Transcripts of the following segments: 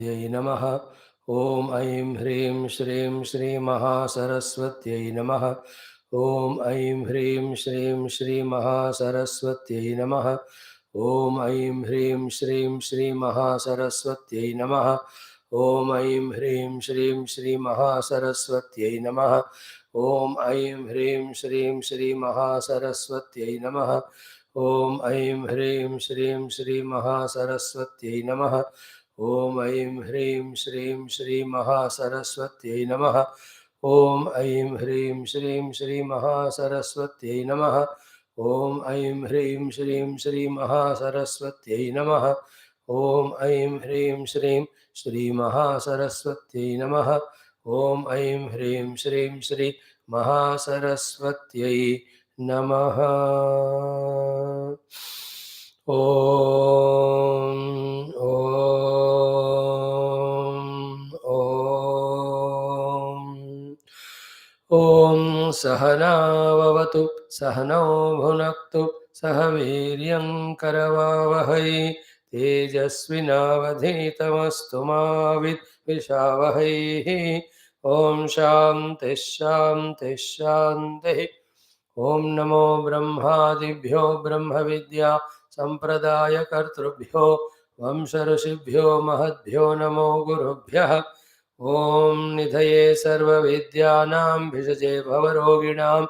यै नमः। ॐ ऐं ह्रीं श्रीं श्रीमहासरस्वत्यै नमः। ॐ ऐं ह्रीं श्रीं श्रीमहासरस्वत्यै नमः। ॐ ऐं ह्रीं श्रीं श्रीमहासरस्वत्यै नमः। ॐ ऐं ह्रीं श्रीं श्रीमहासरस्वत्यै नमः। ॐ ऐं ह्रीं श्रीं श्रीमहासरस्वत्यै नमः। ॐ ऐं ह्रीं श्रीं श्रीमहासरस्वत्यै नमः। ॐ ऐं ह्रीं श्रीं श्रीमहासरस्वत्यै नमः। ॐ ऐं ह्रीं श्रीं श्रीमहासरस्वत्यै नमः। ॐ ऐं ह्रीं श्रीं श्रीमहासरस्वत्यै नमः। ॐ ऐं ह्रीं श्रीं श्रीमहासरस्वत्यै नमः। ॐ ऐं ह्रीं श्रीं श्रीमहासरस्वत्यै नमः। ॐ सहनाववतु सहनौ भुनक्तु सह वीर्यं करवावहै तेजस्विनावधीतमस्तु मा विद्विषावहै। ॐ शान्तिः शान्तिः शान्तिः। ॐ नमो ब्रह्मादिभ्यो ब्रह्मविद्या सम्प्रदायकर्तृभ्यो वंशऋषिभ्यो महद्भ्यो नमो गुरुभ्यः। ॐ निधये सर्वविद्यानां भिषजे भवरोगिणां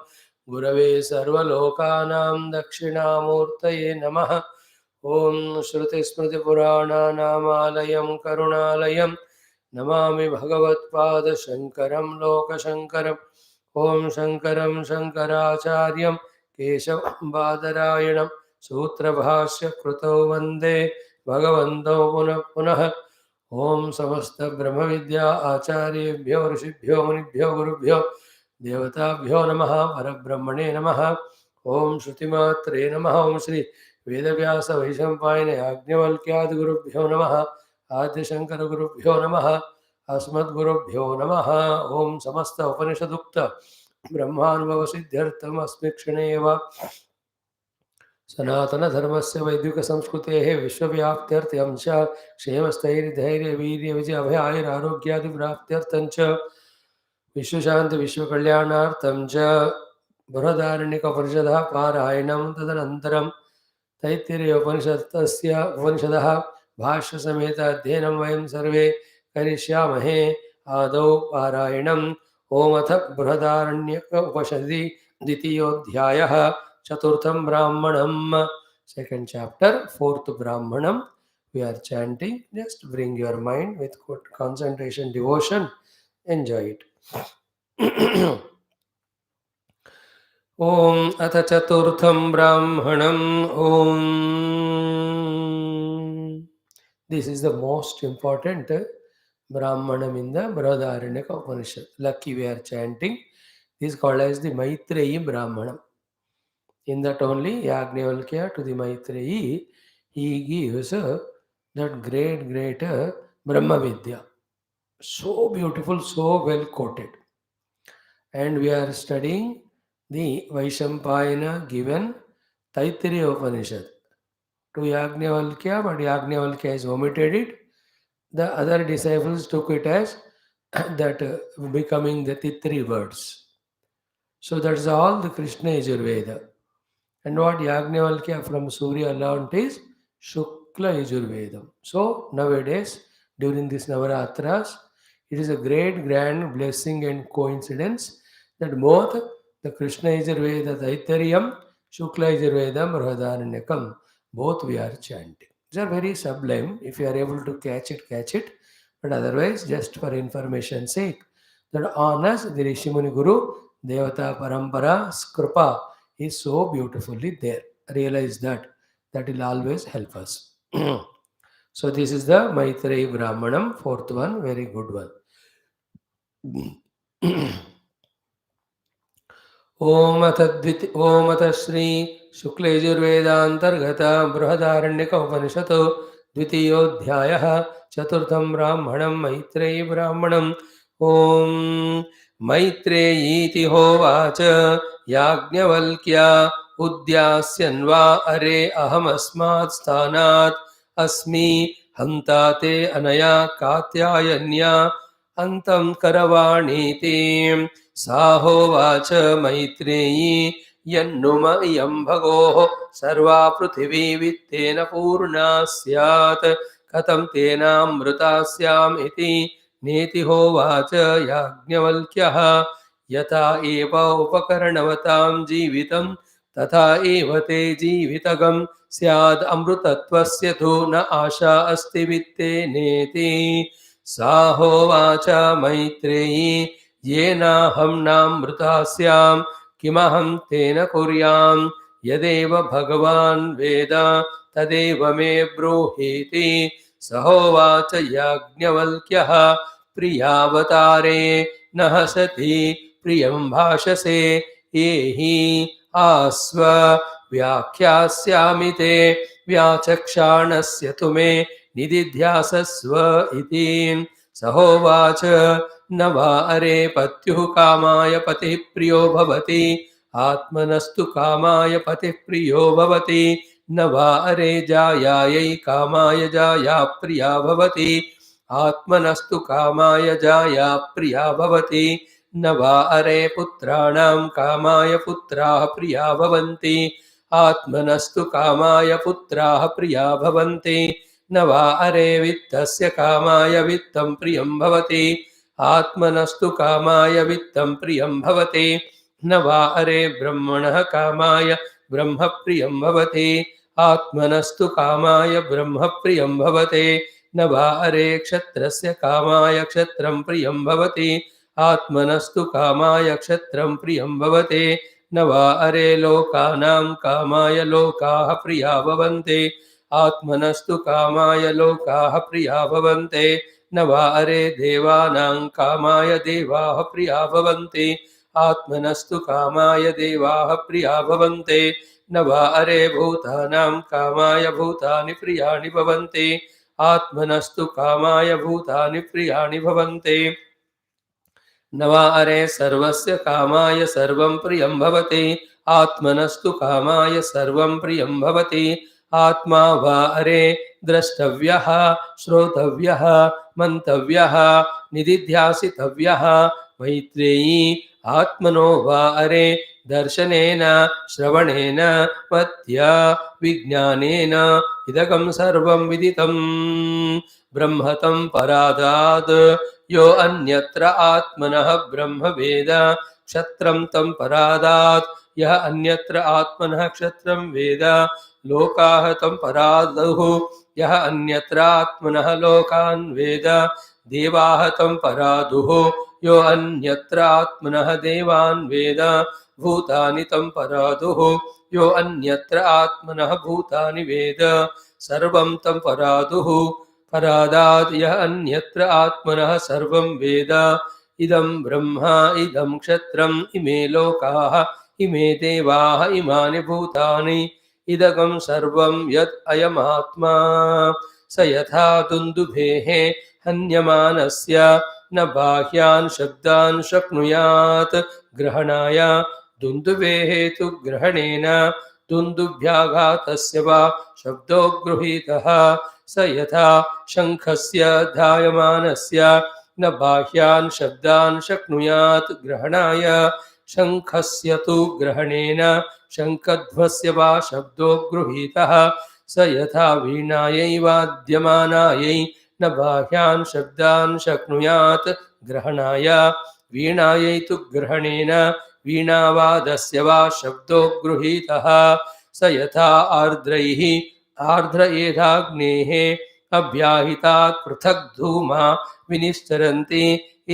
गुरवे सर्वलोकानां दक्षिणामूर्तये नमः। ॐ श्रुतिस्मृतिपुराणानामालयं करुणालयं नमामि भगवत्पादशङ्करं लोकशङ्करम्। ॐ शङ्करं शङ्कराचार्यं केशवं बादरायणं सूत्रभाष्यकृतौ वन्दे भगवन्तौ पुनः पुनः। ॐ समस्तब्रह्मविद्या आचार्येभ्यो ऋषिभ्यो मुनिभ्यो गुरुभ्यो देवताभ्यो नमः। परब्रह्मणे नमः। ॐ श्रुतिमात्रे नमः। ॐ श्री वेदव्यास वैशम्पायन याज्ञवल्क्यादिगुरुभ्यो नमः। आद्यशङ्करगुरुभ्यो नमः। अस्मद्गुरुभ्यो नमः। ॐ समस्त उपनिषदुक्त ब्रह्मानुभवसिद्ध्यर्थम् अस्मि क्षणे एव सनातनधर्मस्य वैदिकसंस्कृतेः विश्वव्याप्त्यर्थं च क्षेमस्थैर्यधैर्यवीर्यविजय अभय आयुरारोग्यादिप्राप्त्यर्थं च विश्वशान्ति विश्वकल्याणार्थं च बृहदारण्यकोपनिषदः पारायणं तदनन्तरं उपनिषदः भाष्यसमेत अध्ययनं वयं सर्वे करिष्यामहे। आदौ पारायणम्। ओमथ बृहदारण्यक उपनिषदि द्वितीयोऽध्यायः चतुर्थं ब्राह्मणं। Second chapter, fourth brahmanam. We are chanting. Just bring your mind with good concentration, devotion. Enjoy it. Om अथ चतुर्थं ब्राह्मणम्. Om. This is the most important brahmanam in the Brihadaranyaka Upanishad. Lucky we are chanting. This is called as the Maitreyi Brahmanam. In that only Yajnavalkya to the Maitreyi, he gives that great Brahma Vidya. So beautiful, so well quoted. And we are studying the Vaishampayana given Taittiriya Upanishad to Yajnavalkya, but Yajnavalkya has omitted it. The other disciples took it as that becoming the Taittiriya words. So that's all the Krishna Yajurveda. And what Yajnavalkya from Surya learnt is Shukla Yajurvedam. So nowadays, during this Navaratras, it is a great grand blessing and coincidence that both the Krishna Yajurveda Taittiriyam, Shukla Yajurvedam, Brihadaranyakam, both we are chanting. These are very sublime. If you are able to catch it, catch it. But otherwise, just for information's sake, that on us, the Rishimuni Guru, Devata Parampara, Skripa, is so beautifully there. Realize that. That will always help us. So this is the Maitreyi Brahmanam, fourth one, very good one. Om Atha Shri Shukla Yajurvedantargata Brihadaranyaka Upanishad Dvitiyodhyayah Chaturtham Brahmanam Maitreyi Brahmanam. Om Maitreyi Hovacha Yajnavalkya Udyasyanva Are Aham Asmat Sthanat Asmi हन्ता ते अनया कात्यायन्या अन्तं करवाणीति साहोवाच मैत्रेयी यन्नुम इयं भगोः सर्वा पृथिवी वित्तेन पूर्णा स्यात् कथं तेनामृता स्याम् इति नेति होवाच याज्ञवल्क्यः यथा एव उपकरणवतां जीवितं तथा एव ते जीवितगं स्याद् अमृतत्वस्य तु न आशा अस्ति वित्तेनेति सा होवाच मैत्रेयी येनाहं नामृता स्यां किमहं तेन कुर्यां यदेव भगवान् वेद तदेव मे ब्रूहीति स होवाच याज्ञवल्क्यः प्रियावतारे न हसति प्रियं भाषसे एहि आस्व व्याख्यास्यामि ते व्याचक्षाणस्य तु मे निदिध्यासस्व इति स होवाच न वा अरे पत्युः कामाय पतिः प्रियो भवति आत्मनस्तु कामाय पतिः प्रियो भवति न वा अरे जायायै कामाय जाया प्रिया भवति आत्मनस्तु कामाय जाया प्रिया भवति न वा अरे पुत्राणां कामाय पुत्राः प्रिया भवन्ति आत्मनस्तु कामाय पुत्राः प्रिया भवन्ति न वा अरे वित्तस्य कामाय वित्तं प्रियं भवति आत्मनस्तु कामाय वित्तं प्रियं भवति न वा अरे ब्रह्मणः कामाय ब्रह्म प्रियं भवति आत्मनस्तु कामाय ब्रह्म प्रियं भवति न वा अरे क्षत्रस्य कामाय क्षत्रं प्रियं भवति आत्मनस्तु कामाय क्षत्रं प्रियं भवति न वा अरे लोकानां कामाय लोकाः प्रिया भवन्ति आत्मनस्तु कामाय लोकाः प्रिया भवन्ति न वा अरे देवानां कामाय देवाः प्रिया भवन्ति आत्मनस्तु कामाय देवाः प्रिया भवन्ति न वा अरे भूतानां कामाय भूतानि प्रियाणि भवन्ति आत्मनस्तु कामाय भूतानि प्रियाणि भवन्ति न वा अरे सर्वस्य कामाय सर्वं प्रियं भवति आत्मनस्तु कामाय सर्वं प्रियं भवति आत्मा वा अरे द्रष्टव्यः श्रोतव्यः मन्तव्यः निदिध्यासितव्यः मैत्रेयी आत्मनो वा अरे दर्शनेन श्रवणेन मत्या विज्ञानेन इदगं सर्वं विदितं ब्रह्मतं परादात् यो अन्यत्र आत्मनः ब्रह्म वेद क्षत्रं तं परादात् यः अन्यत्र आत्मनः क्षत्रं वेद लोकाः तं परादुः यः अन्यत्र आत्मनः लोकान् वेद देवाः तं परादुः यो अन्यत्र आत्मनः देवान् वेद भूतानि तं परादुः यो अन्यत्र आत्मनः भूतानि वेद सर्वं तं परादुः परादात् यः अन्यत्र आत्मनः सर्वं वेद इदं ब्रह्मा इदं क्षत्रम् इमे लोकाः इमे देवाः इमानि भूतानि इदगं सर्वं यत् अयमात्मा स यथा दुन्दुभेः हन्यमानस्य न बाह्यान् शब्दान् शक्नुयात् ग्रहणाय दुन्दुभेः तु ग्रहणेन दुन्दुभ्याघातस्य वा शब्दो गृहीतः स यथा शङ्खस्य धायमानस्य न बाह्यान् शब्दान् शक्नुयात् ग्रहणाय शङ्खस्य तु ग्रहणेन शङ्खध्वस्य वा शब्दो गृहीतः स यथा वीणायै वाद्यमानायै न बाह्यान् शब्दान् शक्नुयात् ग्रहणाय वीणायै तु ग्रहणेन वीणावादस्य वा शब्दो गृहीतः स यथा आर्द्रैः आर्द्र एधाग्नेः अभ्याहितात् पृथक् धूमा विनिश्चरन्ति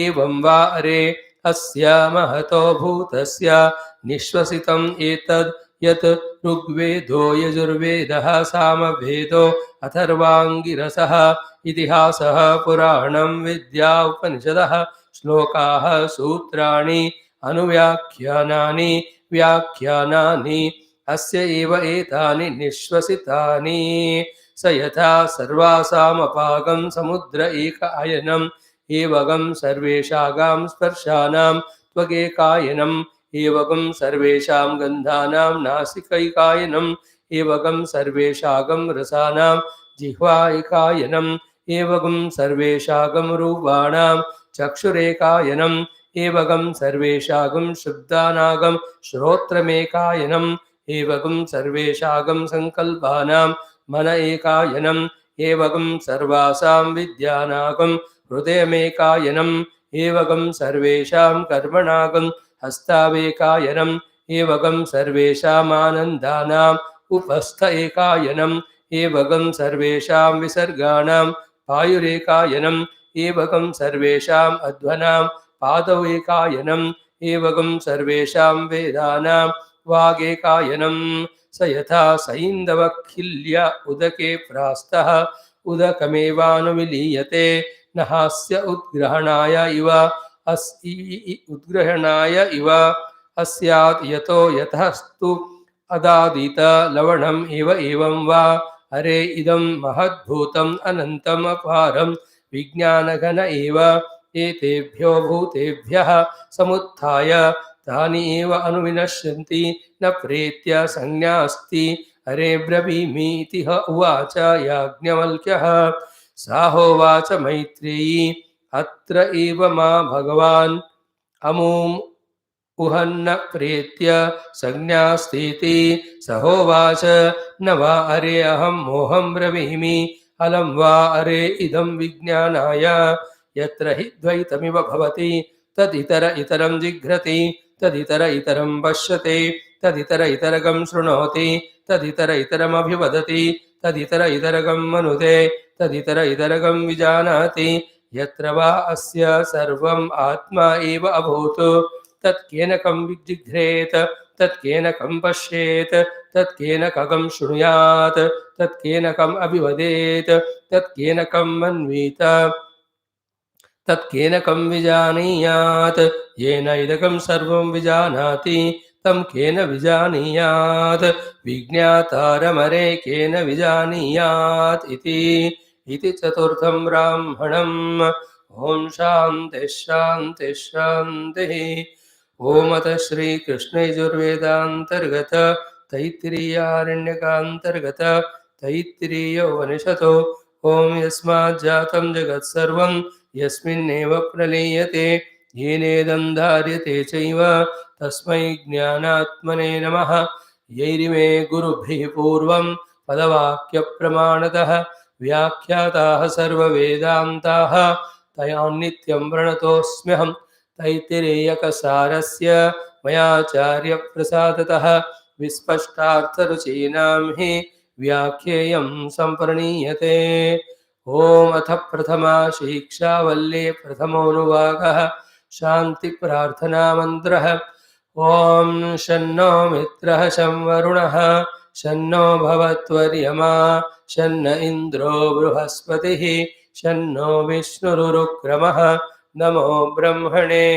एवं वा अरे अस्य महतो भूतस्य निश्वसितम् एतद् यत् ऋग्वेदो यजुर्वेदः सामवेदो अथर्वाङ्गिरसः इतिहासः पुराणं विद्या उपनिषदः श्लोकाः सूत्राणि अनुव्याख्यानानि व्याख्यानानि अस्य एव एतानि निश्वसितानि स यथा सर्वासामपागं समुद्र एक आयनम् एवगं सर्वेषागां स्पर्शानां त्वगेकायनम् एवगं सर्वेषां गन्धानां नासिकैकायनम् एवगं सर्वेषागं रसानां जिह्वायकायनम् एवगं सर्वेशागं रूपाणां चक्षुरेकायनम् एवगं सर्वेशागं शब्दानागं श्रोत्रमेकायनम् एवगं सर्वेशागं संकल्पानां मन एकायनम् एवगं सर्वासां विद्यानागं हृदयमेकायनम् एवगं सर्वेषां कर्मणागं हस्तावेकायनम् एवगं सर्वेषामानन्दानाम् उपस्थ एकायनम् एवगं सर्वेषां विसर्गाणां पायुरेकायनम् एवगं सर्वेषाम् अध्वनां पादौ एकायनम् एवगं सर्वेषां वेदानां वागेकायनम् स यथा सैन्दवखिल्य उदके प्रास्तः उदकमेवानुविलीयते न हास्य उद्ग्रहणाय इव उद्ग्रहणाय इव अस्यात् यतो यतस्तु अदादित लवणम् एव एवं वा अरे इदं महद्भूतम् अनन्तम् अपारं विज्ञानघन एव एतेभ्यो भूतेभ्यः समुत्थाय तानि एव अनुविनश्यन्ति न प्रेत्य संज्ञास्ति अरे ब्रवीमीति ह उवाच याज्ञवल्क्यः साहोवाच मैत्रेयी अत्र एव मा भगवान् अमुम् उहन्न प्रेत्य संज्ञास्तीति सहोवाच न वा अरे अहं मोहं ब्रवीमि अलं वा अरे इदं विज्ञानाय यत्र हि द्वैतमिव भवति तदितर इतरं जिघ्रति तदितर इतरं पश्यति तदितर इतरगं शृणोति तदितर इतरमभिवदति तदितर इतरगं मनुते तदितर इतरगं विजानाति यत्र वा अस्य सर्वम् आत्मा एव अभूत् तत्केन कं विजिघ्रेत तत्केन कं पश्येत तत्केन कगं शृणुयात् तत्केन कम् अभिवदेत् तत्केन कं मन्वीत तत्केन कं विजानीयात् येन इदकं सर्वं विजानाति तं केन विजानीयात् विज्ञातारमरे केन विजानीयात् इति चतुर्थं ब्राह्मणम्। ओम शांति शांति शांतिः। ओम अथ श्री कृष्ण यजुर्वेदांतर्गत तैत्तिरीयारण्यकांतर्गत तैत्तिरीयोपनिषतो ओम यस्मात् जातं जगत् सर्वं यस्मिन्नेव प्रलीयते येनेदं धार्यते चैव तस्मै ज्ञानात्मने नमः। यैरिमे गुरुभिः पूर्वं पदवाक्यप्रमाणतः व्याख्याताः सर्ववेदान्ताः तयान्नित्यं प्रणतोऽस्म्यहम्। तैत्तिरीयकसारस्य मयाचार्यप्रसादतः विस्पष्टार्थरुचीनां हि व्याख्येयं सम्प्रणीयते। ओम अथ प्रथमा शिक्षा वल्ली प्रथमोऽनुवाकः शांति प्रार्थना मंत्रः। ओम शन्नो मित्रः शं वरुणः शन्नो भवत्वर्यमा शन्न इंद्रो बृहस्पतिः शन्नो विष्णुरुक्रमः। नमो ब्रह्मणे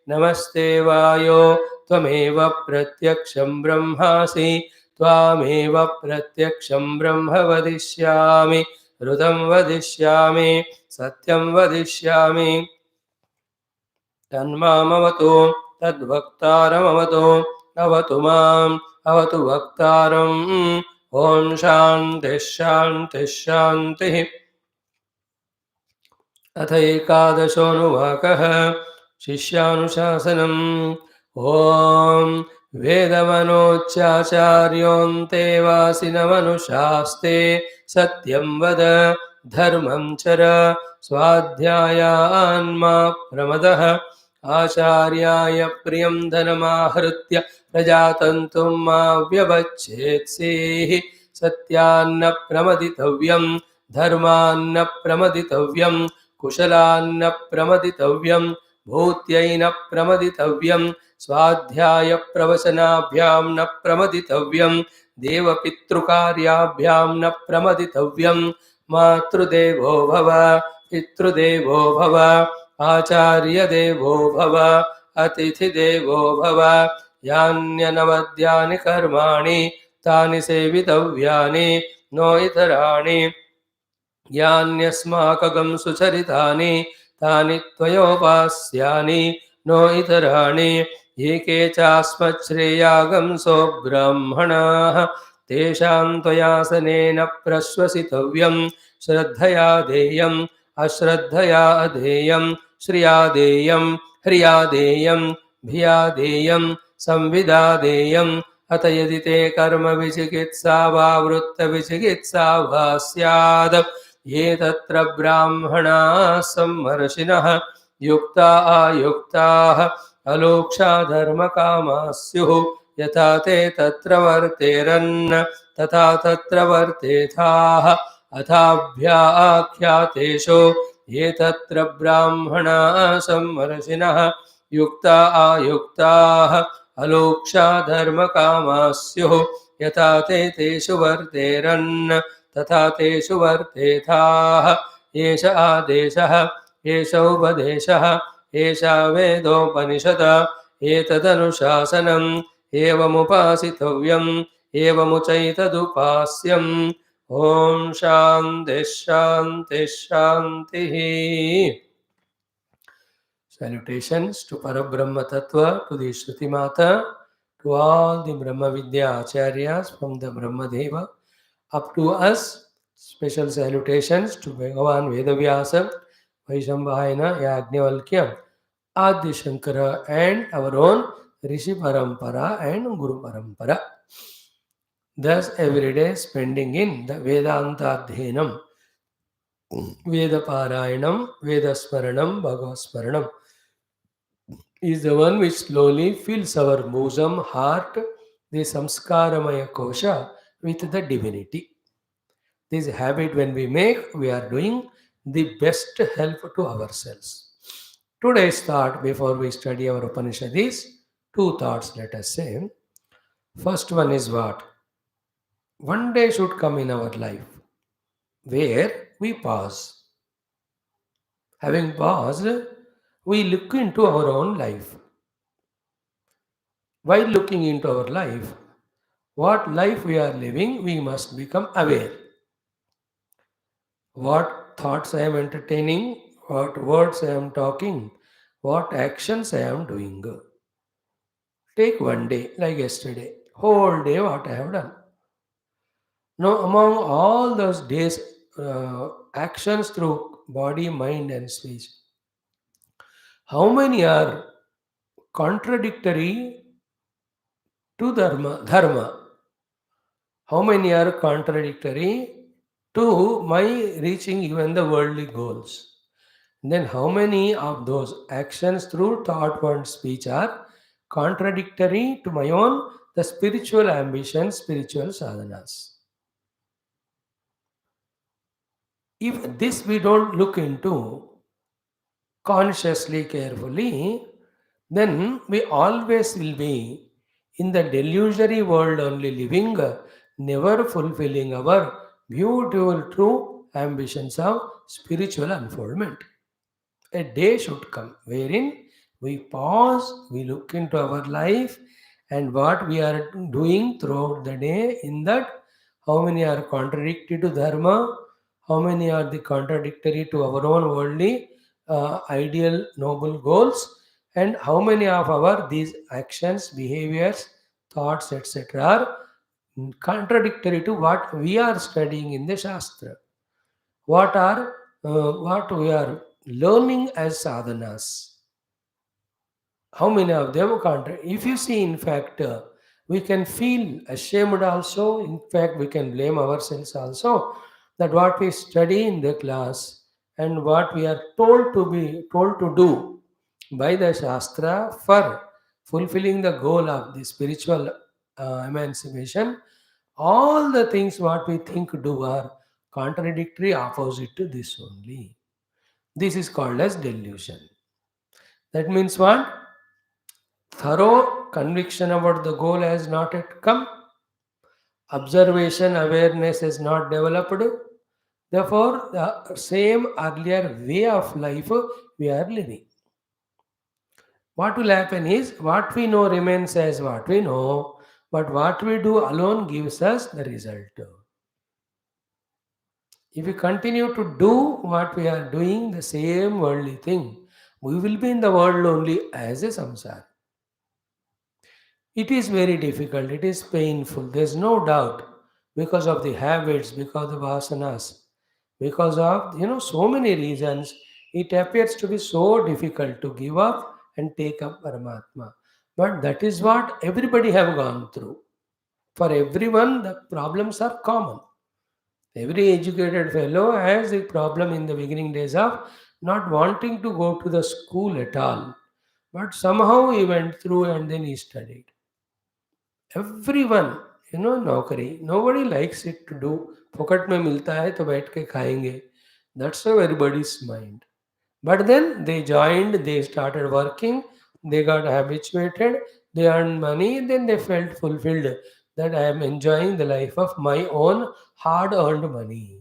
नमस्ते वायो त्वमेव प्रत्यक्षं ब्रह्मासि त्वामेव प्रत्यक्षं ब्रह्म वदिष्यामि ऋतं वदिष्यामि सत्यं वदिष्यामि तन्मामवतु तद्वक्तारमवतु अवतु माम् अवतु वक्तारम्। ओम शांति शांति शांतिः। अथ एकादशोऽनुवाकः शिष्यानुशासनम्। ओम वेदमनोच्चाचार्योऽन्ते वासिनमनुशास्ते सत्यं वद धर्मं चर स्वाध्यायान्मा प्रमदः। आचार्याय प्रियं धनमाहृत्य प्रजातन्तुं मा व्यवच्छेत्सेः। सत्यान्न प्रमदितव्यं धर्मान्न प्रमदितव्यं कुशलान्न प्रमदितव्यं भूत्यैन प्रमदितव्यं स्वाध्याय प्रवचनाभ्यां न प्रमदितव्यं देवपितृकार्याभ्यां न प्रमदितव्यं। मातृदेवो भव पितृदेवो भव आचार्यदेवो भव अतिथिदेवो भव। यान्यनवद्यानि कर्माणि तानि सेवितव्यानि नो इतराणि। यान्यस्माकं सुचरितानि तानि त्वयोपास्यानि नो इतराणि। एके चास्मच्छ्रेयागंसो ब्राह्मणाः तेषां त्वयासनेन प्रश्वसितव्यं श्रद्धया देयम् अश्रद्धया अधेयं श्रिया देयं ह्रिया देयं भिया देयं संविदा देयम् अत यदि ते कर्म विचिकित्सा वा वृत्तविचिकित्सा वा स्यात् ये तत्र ब्राह्मणाः सम्मर्षिणः युक्ता आयुक्ताः अलोक्षा धर्मकामाः स्युः यथा ते तत्र वर्तेरन् तथा तत्र वर्तेथाः अथाभ्याख्यातेषु ये तत्र ब्राह्मणाः सम्मर्षिणः युक्ता आयुक्ताः अलोक्षा धर्मकामाः स्युः यथा ते तेषु वर्तेरन् तथा तेषु वर्तेथाः एष आदेशः एष उपदेशः एषा वेदोपनिषद एतदनुशासनम् एवमुपासितव्यम् एवमुचैतदुपास्यम् ॐ शान्तिः शान्तिः शान्तिः. Salutations to Parabrahma Tattva, to the Shruti Mata, to all the Brahma Vidya Acharyas from the Brahma Deva up to us. Special salutations to Bhagavan Vedavyasa, Vaishambhayana, Yajnavalkya, Adi Shankara, and our own Rishi Parampara and Guru Parampara. Thus, every day spending in the Vedanta Adhenam, Veda Parayanam, Veda Smaranam, Bhagavad Smaranam is the one which slowly fills our bosom, heart, the samskaramaya kosha with the divinity. This habit when we make, we are doing the best help to ourselves. Today's thought before we study our Upanishad is two thoughts, let us say. First one is what? One day should come in our life where we pause. Having paused, we look into our own life. While looking into our life, what life we are living, we must become aware. What thoughts I am entertaining, what words I am talking, what actions I am doing. Take one day, like yesterday, whole day what I have done. Now, among all those days, actions through body, mind, and speech, how many are contradictory to dharma? How many are contradictory to my reaching even the worldly goals? Then how many of those actions through thought and speech are contradictory to my own the spiritual ambition, spiritual sadhanas? If this we don't look into consciously, carefully, then we always will be in the delusionary world only living, never fulfilling our beautiful true ambitions of spiritual unfoldment. A day should come wherein we pause, we look into our life and what we are doing throughout the day, in that how many are contradictory to dharma, how many are the contradictory to our own worldly ideal noble goals, and how many of our these actions, behaviors, thoughts, etc. are contradictory to what we are studying in the Shastra. What we are learning as sadhanas. How many of them contra? If you see, in fact, we can feel ashamed also. In fact, we can blame ourselves also that what we study in the class and what we are told to do by the Shastra for fulfilling the goal of the spiritual emancipation, all the things what we think do are contradictory, opposite to this only. This is called as delusion. That means what? Thorough conviction about the goal has not yet come. Observation, awareness is not developed. Therefore, the same earlier way of life we are living. What will happen is what we know remains as what we know, but what we do alone gives us the result. If we continue to do what we are doing, the same worldly thing, we will be in the world only as a samsara. It is very difficult, it is painful, there is no doubt. because of the habits, because of asanas, because of so many reasons, it appears to be so difficult to give up and take up Paramatma. But that is what everybody have gone through. For everyone, the problems are common. Every educated fellow has a problem in the beginning days of not wanting to go to the school at all. But somehow he went through and then he studied. Everyone, नौकरी, nobody likes it to do. फोकट में मिलता है तो बैठ के खाएंगे. That's how everybody's mind. But then they joined, they started working, they got habituated, they earned money, then they felt fulfilled that I am enjoying the life of my own hard earned money.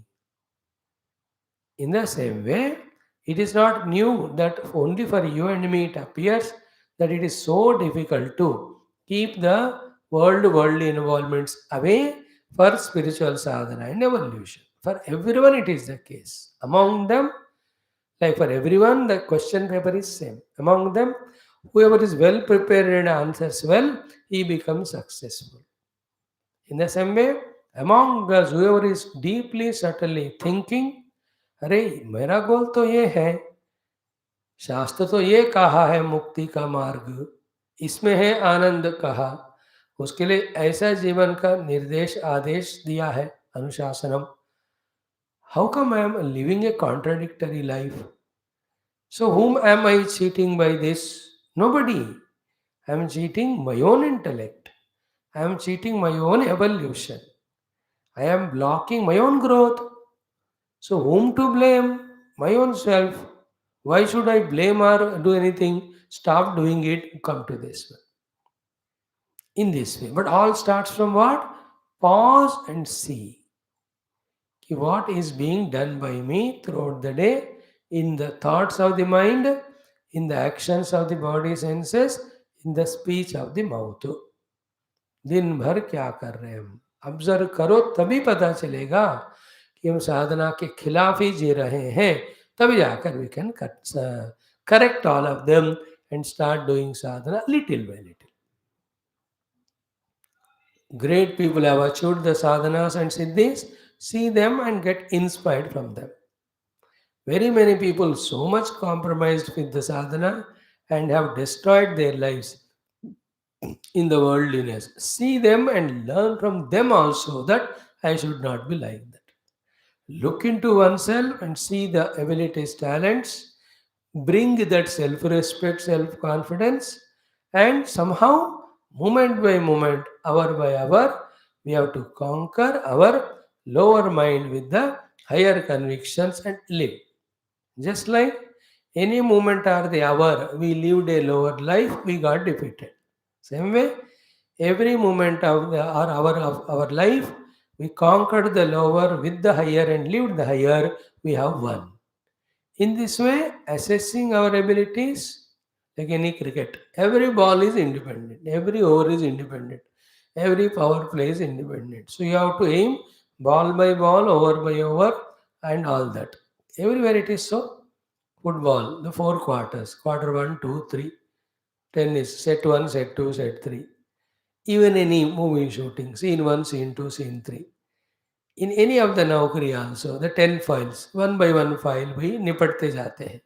In the same way, it is not new that only for you and me it appears that it is so difficult to keep the worldly involvements away for spiritual sadhana and evolution. For everyone, it is the case. Among them, like for everyone, the question paper is same. Among them, whoever is well prepared and answers well, he becomes successful. In the same way, among us, whoever is deeply, subtly thinking, अरे मेरा गोल तो ये है, शास्त्र तो ये कहा है मुक्ति का मार्ग, इसमें है आनंद कहा, उसके लिए ऐसा जीवन का निर्देश आदेश दिया है अनुशासनम. How come I am living a contradictory life? So whom am I cheating by this? Nobody. I am cheating my own intellect. I am cheating my own evolution. I am blocking my own growth. So whom to blame? My own self. Why should I blame or do anything? Stop doing it, come to this one. In this way. But all starts from what? Pause and see. What is being done by me throughout the day in the thoughts of the mind, in the actions of the body senses, in the speech of the mouth. दिन भर क्या कर रहे हैं हम? Observe करो तभी पता चलेगा कि हम साधना के खिलाफ ही जी रहे हैं. तभी जाकर we can correct all of them and start doing sadhana little by little. Great people have achieved the sadhanas and siddhis. See them and get inspired from them. Very many people so much compromised with the sadhana and have destroyed their lives in the worldliness. See them and learn from them also that I should not be like that. Look into oneself and see the abilities, talents, bring that self respect, self confidence, and somehow, moment by moment, hour by hour, we have to conquer our lower mind with the higher convictions and live. Just like any moment or the hour we lived a lower life, we got defeated. Same way, every moment of the or hour of our life, we conquered the lower with the higher and lived the higher, we have won. In this way, assessing our abilities, like any cricket, every ball is independent, every over is independent, every power play is independent. So you have to aim ball by ball, over by over, and all that. Everywhere it is so. Football, the four quarters, quarter one, two, three. Tennis, set one, set two, set three. Even any movie shooting, scene one, scene two, scene three. In any of the naukri also, the 10 files, one by one file, we nipatte jate hain.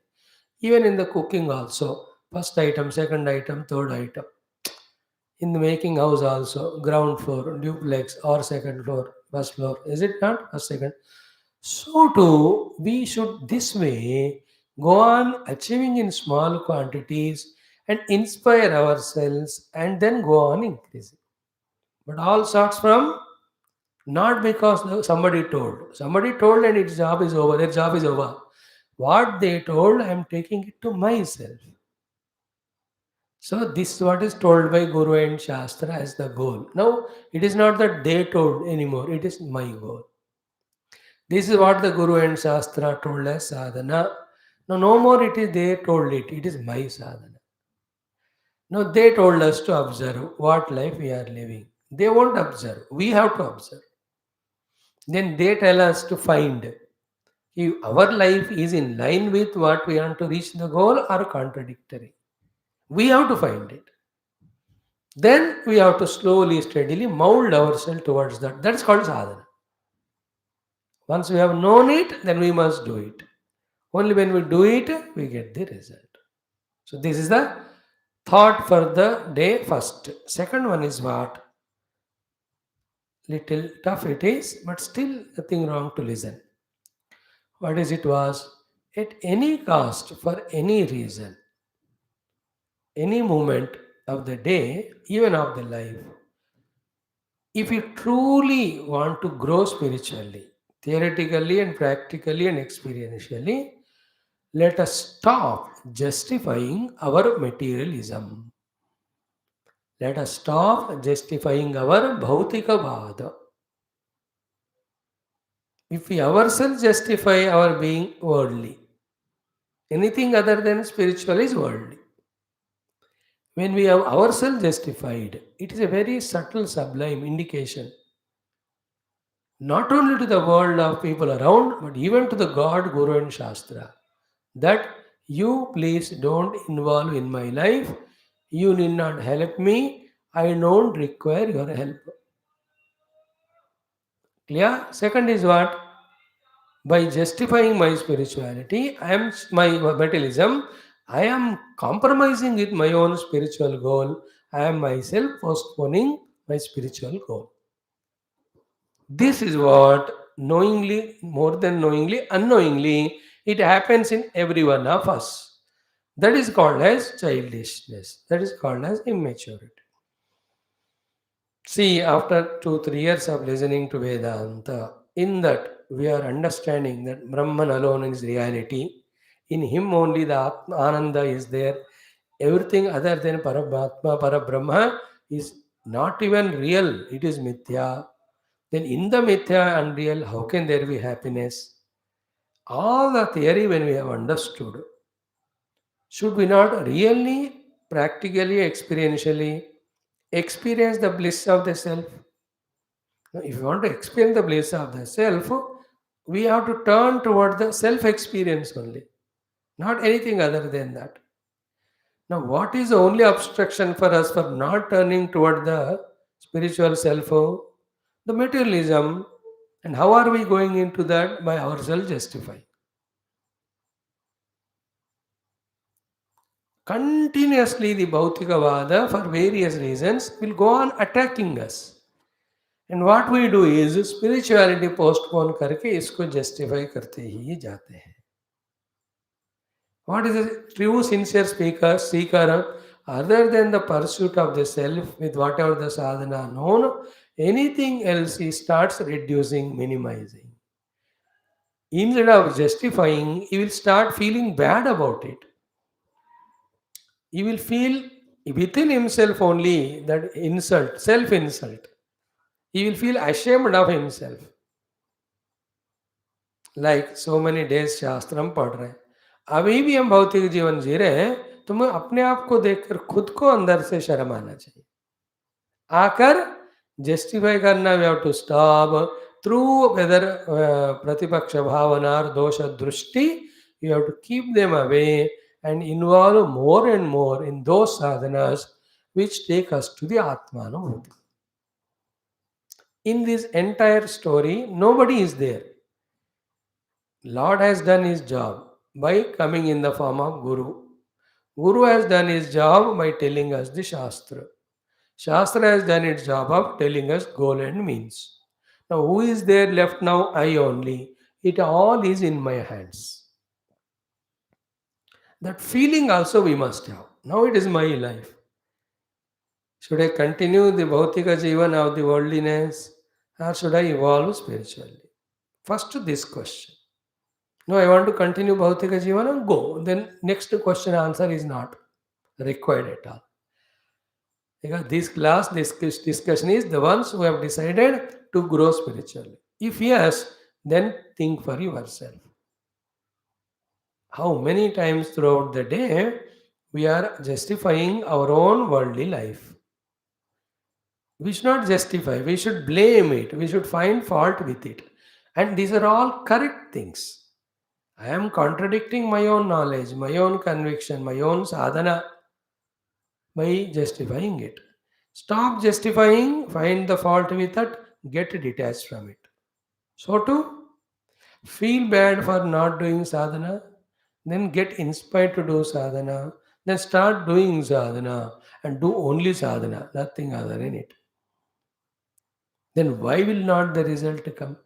Even in the cooking also, first item, second item, third item. In the making house also, ground floor, duplex or second floor, first floor. Is it not? Or second? So too, we should this way go on achieving in small quantities and inspire ourselves and then go on increasing. But all starts from not because somebody told. Somebody told and its job is over. Their job is over. What they told, I am taking it to myself. So this is what is told by Guru and Shastra as the goal. Now it is not that they told anymore, it is my goal. This is what the Guru and Shastra told as sadhana. Now no more it is they told it, it is my sadhana. Now they told us to observe what life we are living. They won't observe. We have to observe. Then they tell us to find if our life is in line with what we want to reach the goal or contradictory. We have to find it. Then we have to slowly, steadily mold ourselves towards that. That's called sadhana. Once we have known it, then we must do it. Only when we do it, we get the result. So this is the thought for the day first. Second one is what? Little tough it is, but still nothing wrong to listen. What is it was? At any cost, for any reason, any moment of the day, even of the life, if you truly want to grow spiritually, theoretically and practically and experientially, let us stop justifying our materialism. Let us stop justifying our bhautika vada. If we ourselves justify our being worldly, anything other than spiritual is worldly. When we have ourselves justified, it is a very subtle, sublime indication, not only to the world of people around, but even to the God, Guru, and Shastra, that you please don't involve in my life, you need not help me, I don't require your help. Clear? Second is what? By justifying my spirituality, I am my materialism, I am compromising with my own spiritual goal. I am myself postponing my spiritual goal. This is what knowingly, more than knowingly, unknowingly, it happens in every one of us. That is called as childishness. That is called as immaturity. See, after 2, 3 years of listening to Vedanta, in that we are understanding that Brahman alone is reality. In him only the Ananda is there. Everything other than Paramatma, Parabrahma is not even real. It is mithya. Then in the mithya and real, how can there be happiness? All the theory when we have understood, should we not really, practically, experientially experience the bliss of the self? Now, if you want to experience the bliss of the self, we have to turn toward the self experience only, not anything other than that. Now, what is the only obstruction for us for not turning toward the spiritual self? The materialism. And how are we going into that? By ourselves justifying. Continuously, the Bhautikavada, for various reasons, will go on attacking us. And what we do is spirituality postpone करके इसको justify करते ही जाते हैं. What is a true sincere seeker other than the pursuit of the self with whatever the sadhana known, anything else he starts reducing, minimizing. Instead of justifying, he will start feeling bad about it. He will feel within himself only that insult, self insult. He will feel ashamed of himself. Like so many days शास्त्र हम पढ़ रहे हैं, अभी भी हम भौतिक जीवन जी रहे हैं, तो मैं अपने आप को देखकर खुद को अंदर से शर्म आना चाहिए. आकर जस्टिफाई करना, we have to stop through whether प्रतिपक्ष भावना और दोष दृष्टि, you have to keep them away and involve more and more in those sadhanas which take us to the Atmanubhuti. In this entire story, nobody is there. Lord has done his job by coming in the form of Guru. Guru has done his job by telling us the Shastra. Shastra has done its job of telling us goal and means. Now, who is there left now? I only. It all is in my hands. That feeling also we must have. Now it is my life. Should I continue the Bhautika Jivan of the worldliness, or should I evolve spiritually? First, this question. No, I want to continue Bhautika Jivana, go. Then next question answer is not required at all. Because this last discussion is the ones who have decided to grow spiritually. If yes, then think for yourself. How many times throughout the day we are justifying our own worldly life? We should not justify, we should blame it, we should find fault with it. And these are all correct things. I am contradicting my own knowledge, my own conviction, my own sadhana by justifying it. Stop justifying, find the fault with it, get detached from it. So to feel bad for not doing sadhana, then get inspired to do sadhana, then start doing sadhana and do only sadhana, nothing other in it. Then why will not the result come?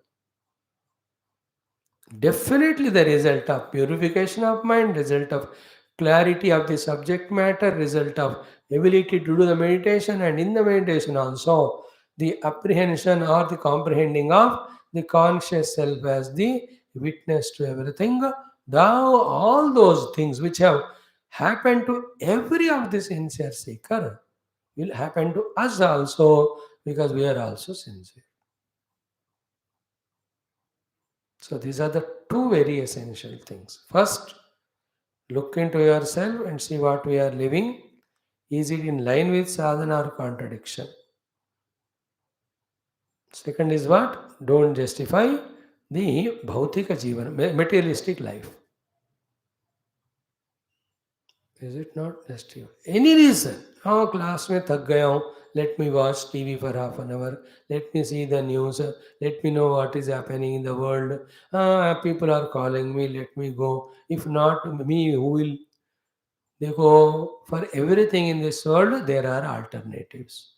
Definitely the result of purification of mind, result of clarity of the subject matter, result of ability to do the meditation, and in the meditation also the apprehension or the comprehending of the conscious self as the witness to everything. Thou all those things which have happened to every of the sincere seeker will happen to us also because we are also sincere. So these are the two very essential things. First, look into yourself and see what we are living. Is it in line with sadhana or contradiction? Second is what? Don't justify the bhautika jivan, materialistic life. Is it not justify? Any reason? हाँ class में थक गया हूँ. Let me watch TV for half an hour. Let me see the news. Let me know what is happening in the world. People are calling me. Let me go. If not me, who will? देखो, for everything in this world, there are alternatives.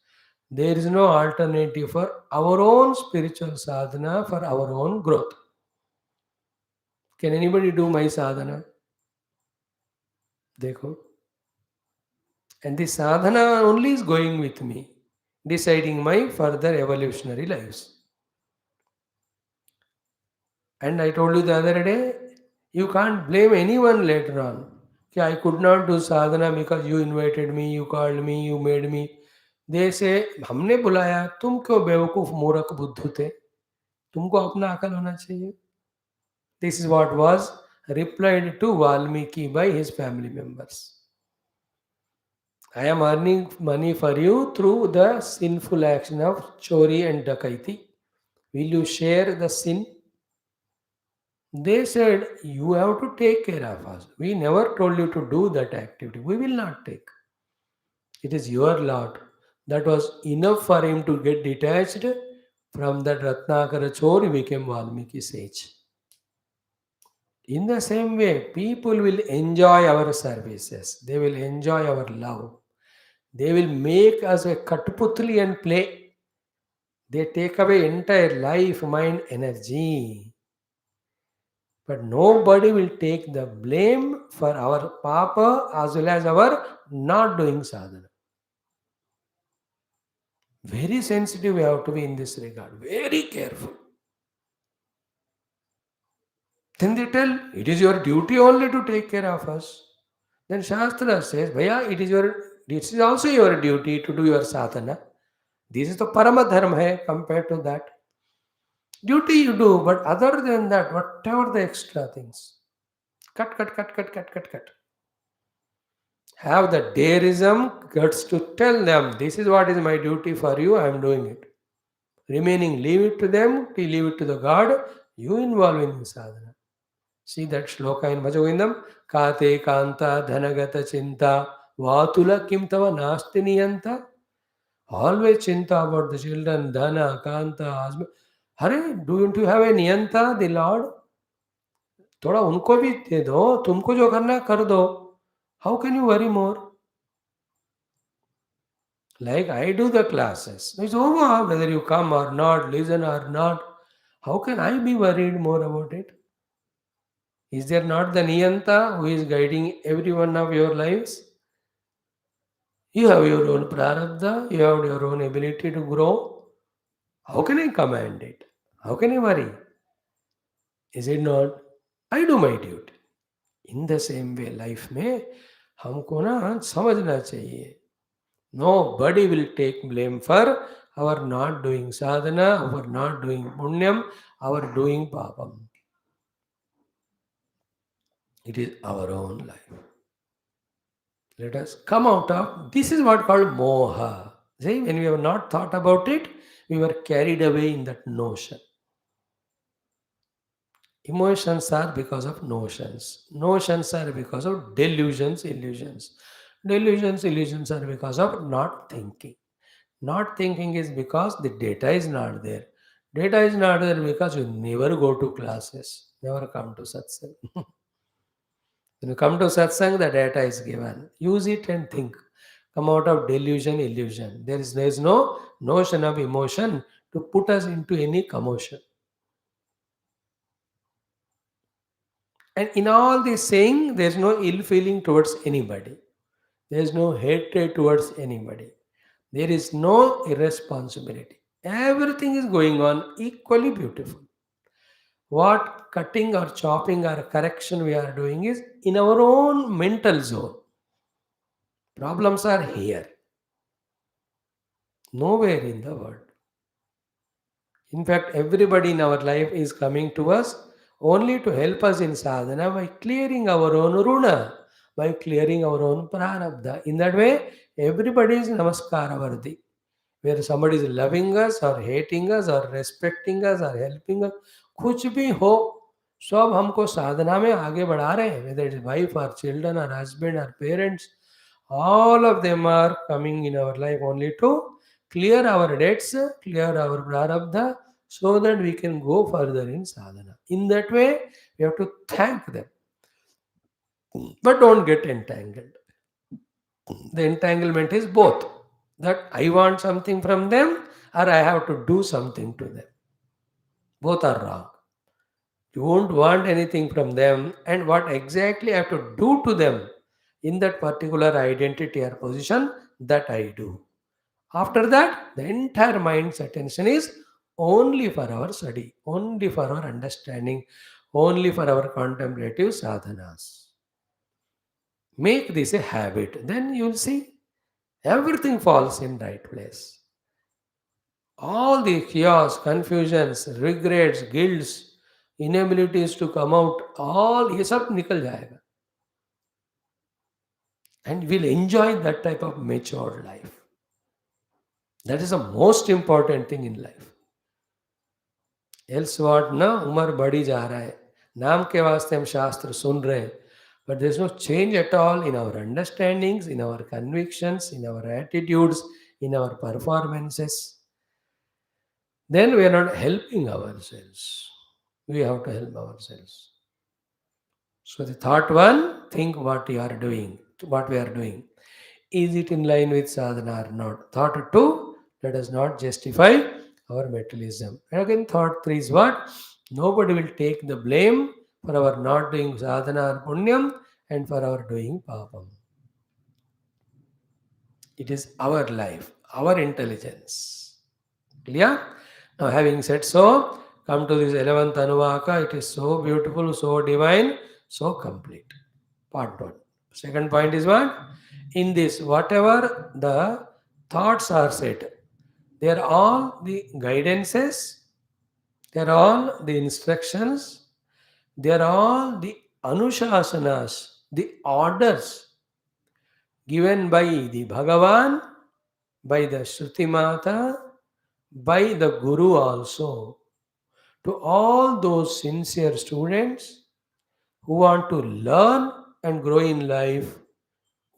There is no alternative for our own spiritual sadhana, for our own growth. Can anybody do my sadhana? देखो. And the sadhana only is going with me, deciding my further evolutionary lives. And I told you the other day, you can't blame anyone later on. कि I could not do sadhana because you invited me, you called me, you made me. They say, हमने बुलाया, तुम क्यों बेवकूफ मूर्ख बुद्धू थे? तुमको अपना अकल होना चाहिए. This is what was replied to Valmiki by his family members. I am earning money for you through the sinful action of chori and dakaiti. Will you share the sin? They said, you have to take care of us. We never told you to do that activity. We will not take. It is your lot. That was enough for him to get detached from that Ratnakara chor. He became Valmiki sage. In the same way, people will enjoy our services. They will enjoy our love. They will make us a Katputli and play. They take away entire life, mind, energy. But nobody will take the blame for our papa as well as our not doing sadhana. Very sensitive we have to be in this regard. Very careful. Then they tell, it is your duty only to take care of us. Then Shastra says, Bhaiya, it is also your duty to do your sadhana. This is the parama dharma hai compared to that. Duty you do, but other than that, whatever the extra things, cut, cut, cut, cut, cut, cut, cut. Have the dareism, guts to tell them, this is what is my duty for you, I am doing it. Remaining, leave it to them, leave it to the God, you involve in sadhana. See that shloka in Bhajagavindam? Kate kanta dhanagata chinta vatula kim tava nasti niyanta. Always chinta about the children, dhana, kanta, husband. Hare, don't you have a niyanta, the Lord? थोड़ा उनको भी दे दो, तुमको जो करना है कर दो. How can you worry more? Like I do the classes. It's over whether you come or not, listen or not. How can I be worried more about it? Is there not the Niyanta who is guiding every one of your lives? You have your own prarabdha, you have your own ability to grow. How can I command it? How can I worry? Is it not? I do my duty. In the same way, life में हमको ना समझना चाहिए. Nobody will take blame for our not doing sadhana, our not doing punyam, our doing papam. It is our own life. Let us come out of this is what called moha. See, when we have not thought about it, we were carried away in that notion. Emotions are because of notions. Notions are because of delusions, illusions. Delusions, illusions are because of not thinking. Not thinking is because the data is not there. Data is not there because you never go to classes, never come to satsang. When you come to satsang, the data is given. Use it and think. Come out of delusion, illusion. There is no notion of emotion to put us into any commotion. And in all this saying, there is no ill feeling towards anybody. There is no hatred towards anybody. There is no irresponsibility. Everything is going on equally beautiful. What cutting or chopping or correction we are doing is in our own mental zone. Problems are here, nowhere in the world. In fact, everybody in our life is coming to us only to help us in sadhana by clearing our own runa, by clearing our own prarabdha. In that way, everybody is namaskara worthy. Where somebody is loving us or hating us or respecting us or helping us, कुछ भी हो, सब हमको साधना में आगे बढ़ा रहे हैं. Whether it is wife or children or husband or parents, all of them are coming in our life only to clear our debts, clear our prarabdha, so that we can go further in sadhana. In that way, we have to thank them, but don't get entangled. The entanglement is both that I want something from them or I have to do something to them. Both are wrong. You won't want anything from them, and what exactly I have to do to them in that particular identity or position, that I do. After that, the entire mind's attention is only for our study, only for our understanding, only for our contemplative sadhanas. Make this a habit, then you'll see everything falls in right place. All the chaos, confusions, regrets, guilts, inabilities to come out, all ये सब निकल जाएगा. And we'll enjoy that type of mature life. That is the most important thing in life. Else what ना उम्र बढ़ी जा रहा है, नाम के वास्ते हम शास्त्र सुन रहे हैं, but there is no change at all in our understandings, in our convictions, in our attitudes, in our performances. Then we are not helping ourselves. We have to help ourselves. So the thought one, think what you are doing, what we are doing. Is it in line with sadhana or not? Thought two, let us not justify our materialism. And again, thought three is what? Nobody will take the blame for our not doing sadhana or punyam and for our doing papam. It is our life, our intelligence. Clear? Now, having said so, come to this 11th Anuvaka. It is so beautiful, so divine, so complete. Part 1. Second point is what? In this, whatever the thoughts are said, they are all the guidances, they are all the instructions, they are all the anushasanas, the orders given by the Bhagavan, by the Shruti Mata, by the Guru also, to all those sincere students who want to learn and grow in life,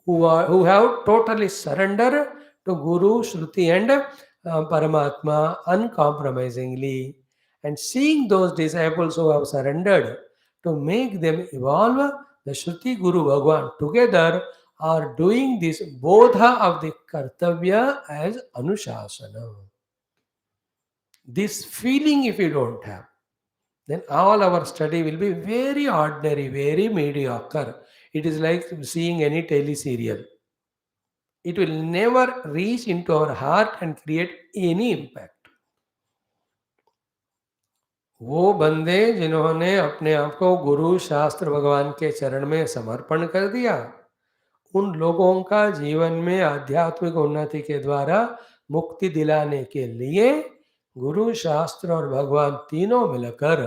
who have totally surrendered to Guru, Shruti, and Paramatma uncompromisingly, and seeing those disciples who have surrendered to make them evolve, the Shruti Guru Bhagwan together are doing this bodha of the kartavya as anushasana. This feeling, if you don't have, then all our study will be very ordinary, very mediocre. It is like seeing any tele-serial. It will never reach into our heart and create any impact. वो बंदे जिन्होंने अपने आप को गुरु शास्त्र भगवान के चरण में समर्पण कर दिया, उन लोगों का जीवन में आध्यात्मिक उन्नति के द्वारा मुक्ति दिलाने के लिए गुरु शास्त्र और भगवान तीनों मिलकर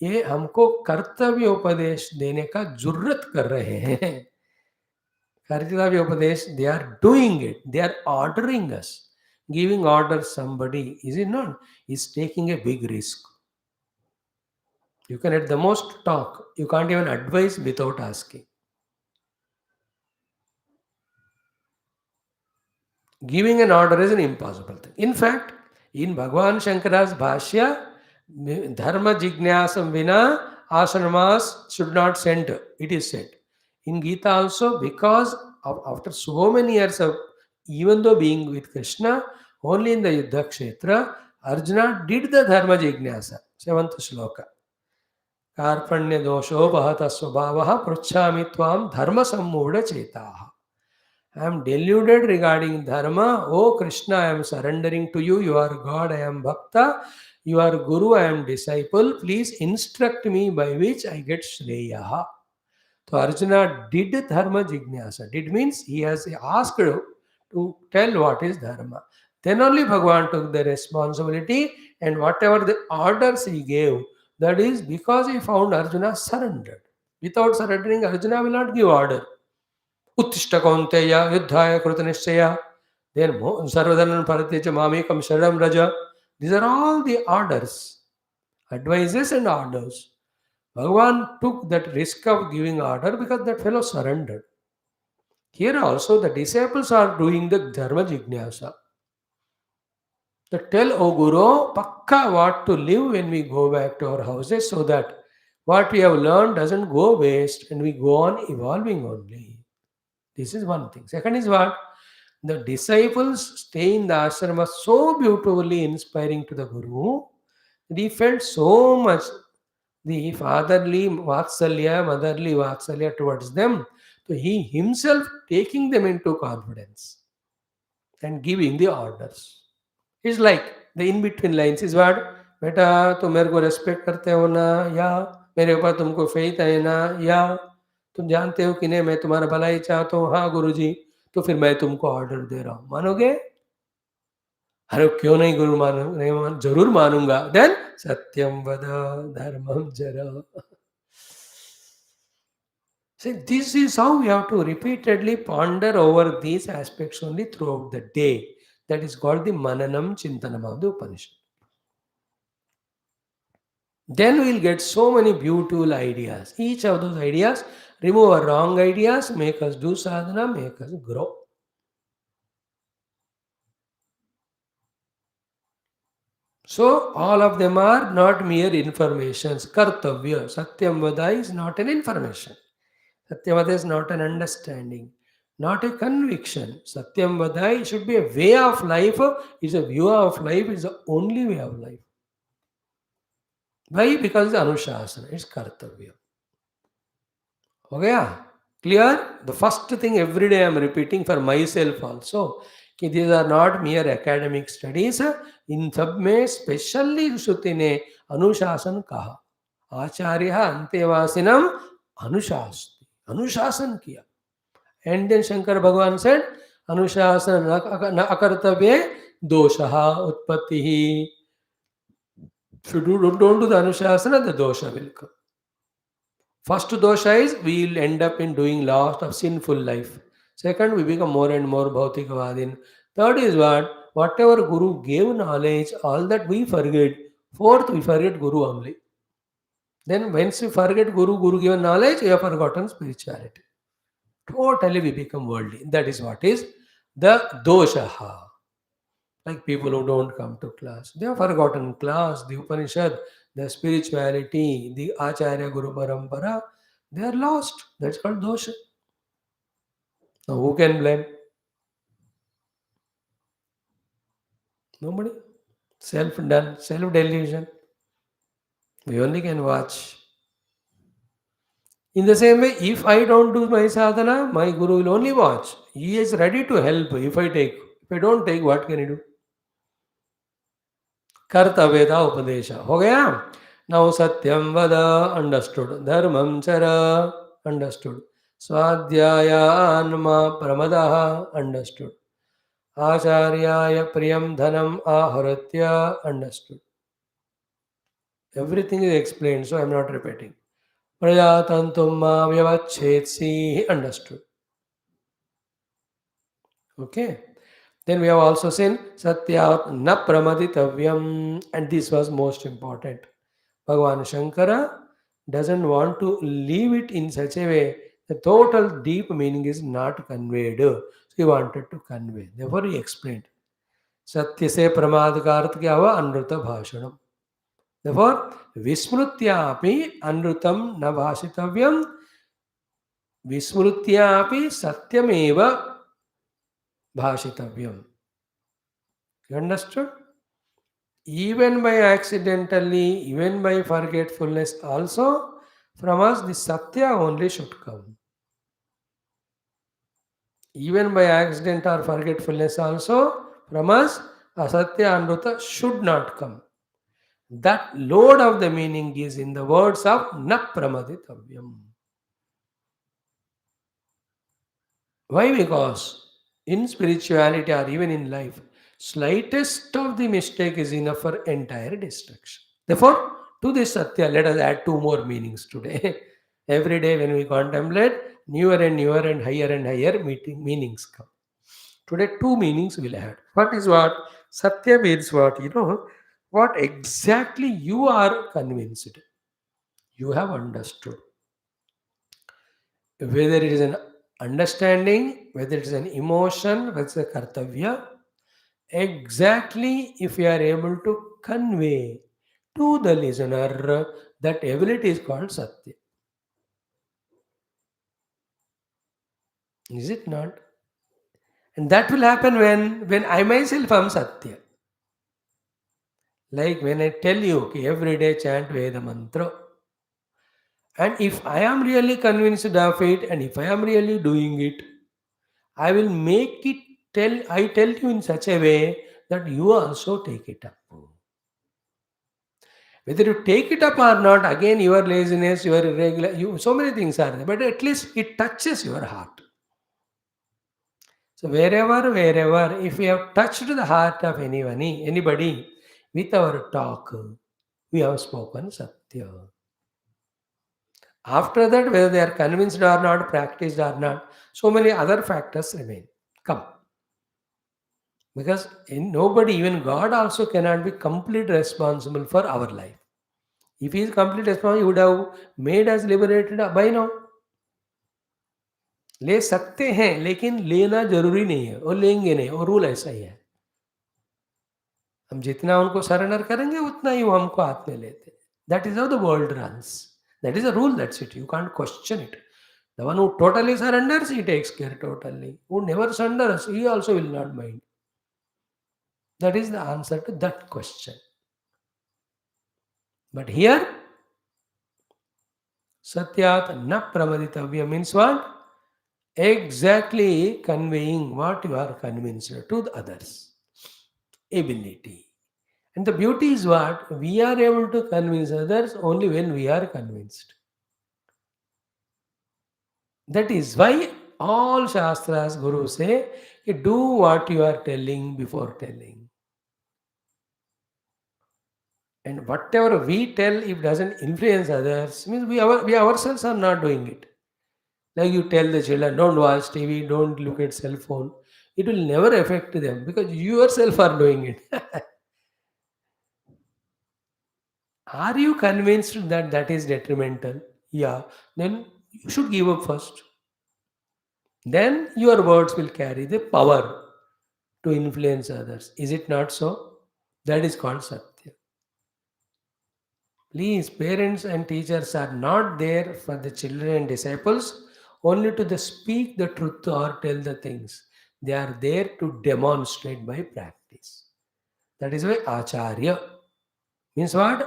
ये हमको कर्तव्य उपदेश देने का जुर्रत कर रहे हैं. कर्तव्य उपदेश, they are doing it, they are ordering us. Giving orders somebody, is it not, is taking a big risk. You can at the most talk, you can't even advise without asking. Giving an order is an impossible thing. In fact, in Bhagavan Shankara's Bhashya, Dharma Jijnasam Vina Ashramas should not send, it is said. In Gita also, because after so many years of, even though being with Krishna, only in the Yuddha Kshetra, Arjuna did the Dharma Jijnasa, 7th shloka. Karpanya doshopahata svabhavaha pruchhami tvam dharma sammuda chetaha. I am deluded regarding dharma. Oh Krishna, I am surrendering to you. You are God, I am Bhakta. You are Guru, I am disciple. Please instruct me by which I get Shreyaha. So Arjuna did dharma jijnasa. Did means he has asked to tell what is dharma. Then only Bhagavan took the responsibility, and whatever the orders he gave, that is because he found Arjuna surrendered. Without surrendering, Arjuna will not give order. Uttishta kaunteya yuddhaya krutanishchaya. Then sarvadhanan paratecha mamekam sharam raja. These are all the orders, advices and orders. Bhagavan took that risk of giving order because that fellow surrendered. Here also the disciples are doing the dharma jijnasa. To tell, O Guru, pakka what to live when we go back to our houses, so that what we have learned doesn't go waste and we go on evolving only. This is one thing. Second is what? The disciples stay in the ashrama so beautifully inspiring to the Guru that he felt so much the fatherly vatsalya, motherly vatsalya towards them. So he himself taking them into confidence and giving the orders. It's like the in between lines is what? बेटा तुम मेरे को respect करते हो ना, या मेरे ऊपर तुमको फेथ है ना, या तुम जानते हो कि नहीं मैं तुम्हारा भलाई चाहता हूँ, हाँ गुरुजी, तो फिर मैं तुमको ऑर्डर दे रहा हूँ, मानोगे? अरे क्यों नहीं गुरु नहीं जरूर मानूंगा. देन सत्यम वद धर्मम जर. So this is how we have to repeatedly ponder over these aspects only throughout the day. That is called the Mananam Chintanam of the Upanishad. Then we will get so many beautiful ideas. Each of those ideas remove our wrong ideas, make us do sadhana, make us grow. So all of them are not mere informations. Kartavya, Satyam Vada is not an information. Satyavada is not an understanding, not a conviction. Satyam Vada should be a way of life, is a view of life, is the only way of life. Why? Because it's Anushasana, it's Kartavya. Okay? Clear? The first thing every day I am repeating for myself also. कि these are not mere academic studies. इन सब में specially श्रुति ने अनुशासन कहा. आचार्य अंतेवासिनम अनुशास्ति, अनुशासन किया. And then Shankara Bhagavan said, Anushasana na akartavye doshaha utpattihi. If you don't do the Anushasana, the dosha will come. First dosha is we will end up in doing lots of sinful life. Second, we become more and more bhautikavadin. Third is what? Whatever Guru gave knowledge, all that we forget. Fourth, we forget Guru only. Then once we forget Guru given knowledge, we have forgotten spirituality. Totally we become worldly. That is what is the dosha. Like people who don't come to class. They have forgotten class, the Upanishad, the spirituality, the Acharya Guru Parampara. They are lost. That's called dosha. Now who can blame? Nobody. Self-done, self-delusion. We only can watch. In the same way, if I don't do my sadhana, my Guru will only watch. He is ready to help if I take. If I don't take, what can he do? Kartaveda Upadesha. Ho gaya? Now Satyam Vada, understood. Dharmam Chara, understood. Swadhyaya Anma Pramadaha, understood. Acharyaya Priyam Dhanam Aharatya, understood. Everything is explained, so I am not repeating. Prajatantum ma vyavachetsi, understood. Okay. Then we have also seen Satya na pramaditavyam, and this was most important. Bhagavan Shankara doesn't want to leave it in such a way The total deep meaning is not conveyed. So he wanted to convey. Therefore, he explained. Satya se pramad ka arth kya hua? Anruta bhashanam. Therefore, vismrutyapi anrutam na bhashitavyam, vismrutyapi satyameva bhashitavyam. You understood? Even by accidentally, even by forgetfulness also, from us the Satya only should come. Even by accident or forgetfulness also, from us Asatya Anruta should not come. That load of the meaning is in the words of Na Pramaditavyam. Why? Because in spirituality or even in life, slightest of the mistake is enough for entire destruction. Therefore, to this Satya, let us add two more meanings today. Every day when we contemplate, newer and higher meanings come. Today, two meanings will add. What is what? Satya means what? What exactly you are convinced, you have understood. Whether it is an understanding, whether it is an emotion, whether it's a kartavya, exactly if you are able to convey to the listener, that ability is called Satya. Is it not? And that will happen when I myself am Satya. Like when I tell you, okay, every day chant Veda mantra. And if I am really convinced of it, and if I am really doing it, I will make it I tell you in such a way that you also take it up. Whether you take it up or not, again your laziness, your irregular, so many things are there, but at least it touches your heart. So wherever, if we have touched the heart of anybody with our talk, we have spoken Satya. After that, whether they are convinced or not, practiced or not, so many other factors remain. Come. Because nobody, even God also cannot be completely responsible for our life. If he is completely responsible, he would have made us liberated by now. ले सकते हैं लेकिन लेना जरूरी नहीं है और लेंगे नहीं और रूल ऐसा ही है हम जितना उनको सरेंडर करेंगे उतना ही वो हमको हाथ में लेते हैं that is how the world runs that is a rule that's it you can't question it the one who totally surrenders he takes care totally who never surrenders he also will not mind that is the answer to that question but here सत्यात न प्रमदितव्य means what exactly conveying what you are convinced to the others ability and the beauty is what we are able to convince others only when we are convinced that is why all shastras gurus say do what you are telling before telling and whatever we tell if doesn't influence others means we ourselves are not doing it. Like you tell the children, don't watch TV, don't look at cell phone. It will never affect them because you yourself are doing it. Are you convinced that that is detrimental? Yeah. Then you should give up first. Then your words will carry the power to influence others. Is it not so? That is called Satya. Please, parents and teachers are not there for the children and disciples only to speak the truth or tell the things. They are there to demonstrate by practice. That is why Acharya means what?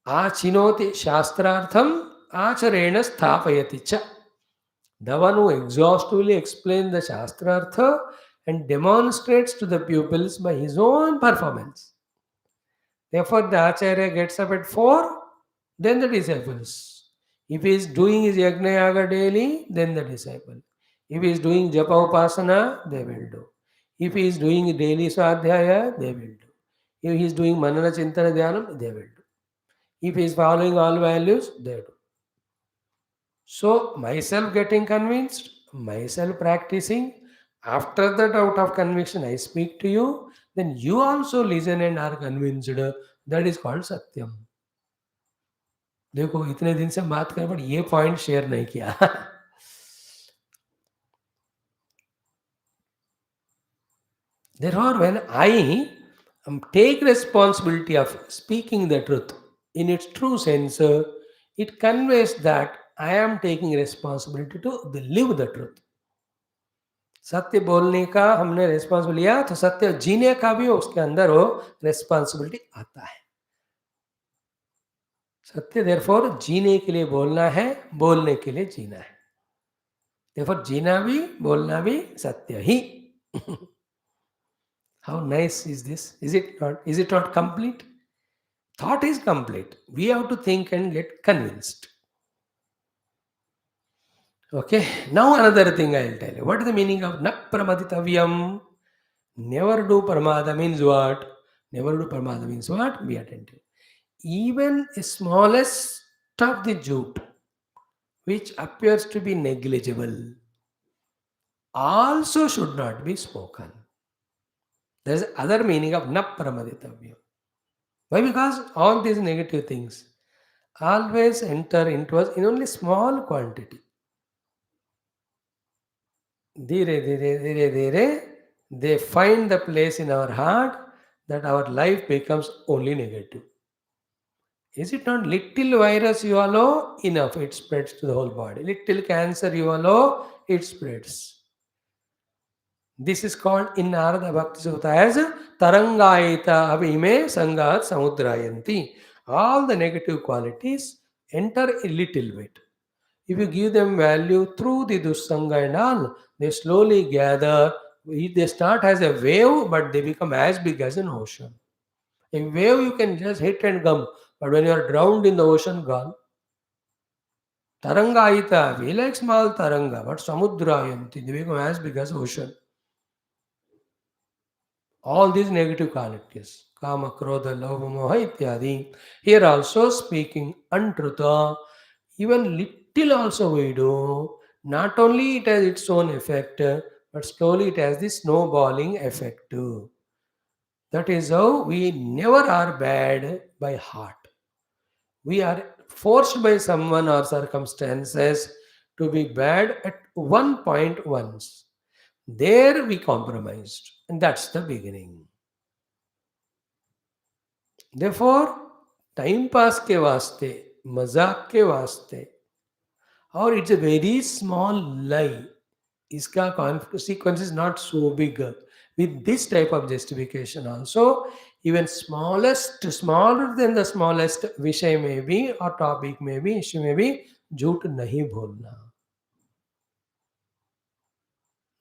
Achinoti shastrartham acharena sthapayati cha. The one who exhaustively explains the shastrartha and demonstrates to the pupils by his own performance. Therefore, the Acharya gets up at 4, then the disciples. If he is doing his Yajna Yaga daily, then the disciple. If he is doing Japa Upasana, they will do. If he is doing daily Swadhyaya, they will do. If he is doing Manana Chintana Dhyanam, they will do. If he is following all values, they do. So, myself getting convinced, myself practicing, after that out of conviction I speak to you, then you also listen and are convinced. That is called Satyam. देखो इतने दिन से बात करें but ये point share नहीं किया Therefore, when I take responsibility of speaking the truth in its true sense, it conveys that I am taking responsibility to live the truth. सत्य बोलने का हमने रिस्पॉन्सिबिलिटी लिया तो सत्य जीने का भी उसके अंदर वो रिस्पॉन्सिबिलिटी आता है. सत्य देयरफॉर जीने के लिए बोलना है, बोलने के लिए जीना है. देयरफॉर जीना भी बोलना भी सत्य ही. How nice is this? Is it not? Is it not complete? Thought is complete. We have to think and get convinced. Okay. Now another thing I will tell you. What is the meaning of na pramaditavyam? Never do pramada means what? Never do pramada means what? Be attentive. Even the smallest of the jute, which appears to be negligible, also should not be spoken. There is other meaning of na pramaditavyam. Why? Because all these negative things always enter into us in only small quantity. Dhire, dhire, dhire, dhire, they find the place in our heart that our life becomes only negative. Is it not little virus you allow? Enough, it spreads to the whole body. Little cancer you allow, it spreads. This is called in Narada Bhakti Sutta as Tarangaita Avime Sangat Samudrayanti. All the negative qualities enter a little bit. If you give them value through the Dussanga and all, they slowly gather. They start as a wave, but they become as big as an ocean. A wave you can just hit and come, but when you are drowned in the ocean, gone. Tarangaita, we like small taranga, but Samudrayanti, they become as big as ocean. All these negative qualities, Kama, Krodha, Lova, Moha, Ityadi. Here also speaking untruth, even little also we do. Not only it has its own effect, but slowly it has the snowballing effect too. That is how we never are bad by heart. We are forced by someone or circumstances to be bad at one point once. There we compromised, and that's the beginning. Therefore, time pass के वास्ते, मजाक के वास्ते, or it's a very small lie, इसका consequence is not so big. With this type of justification also, even smaller than the smallest विषय में भी or topic में भी, issue में भी झूठ नहीं बोलना.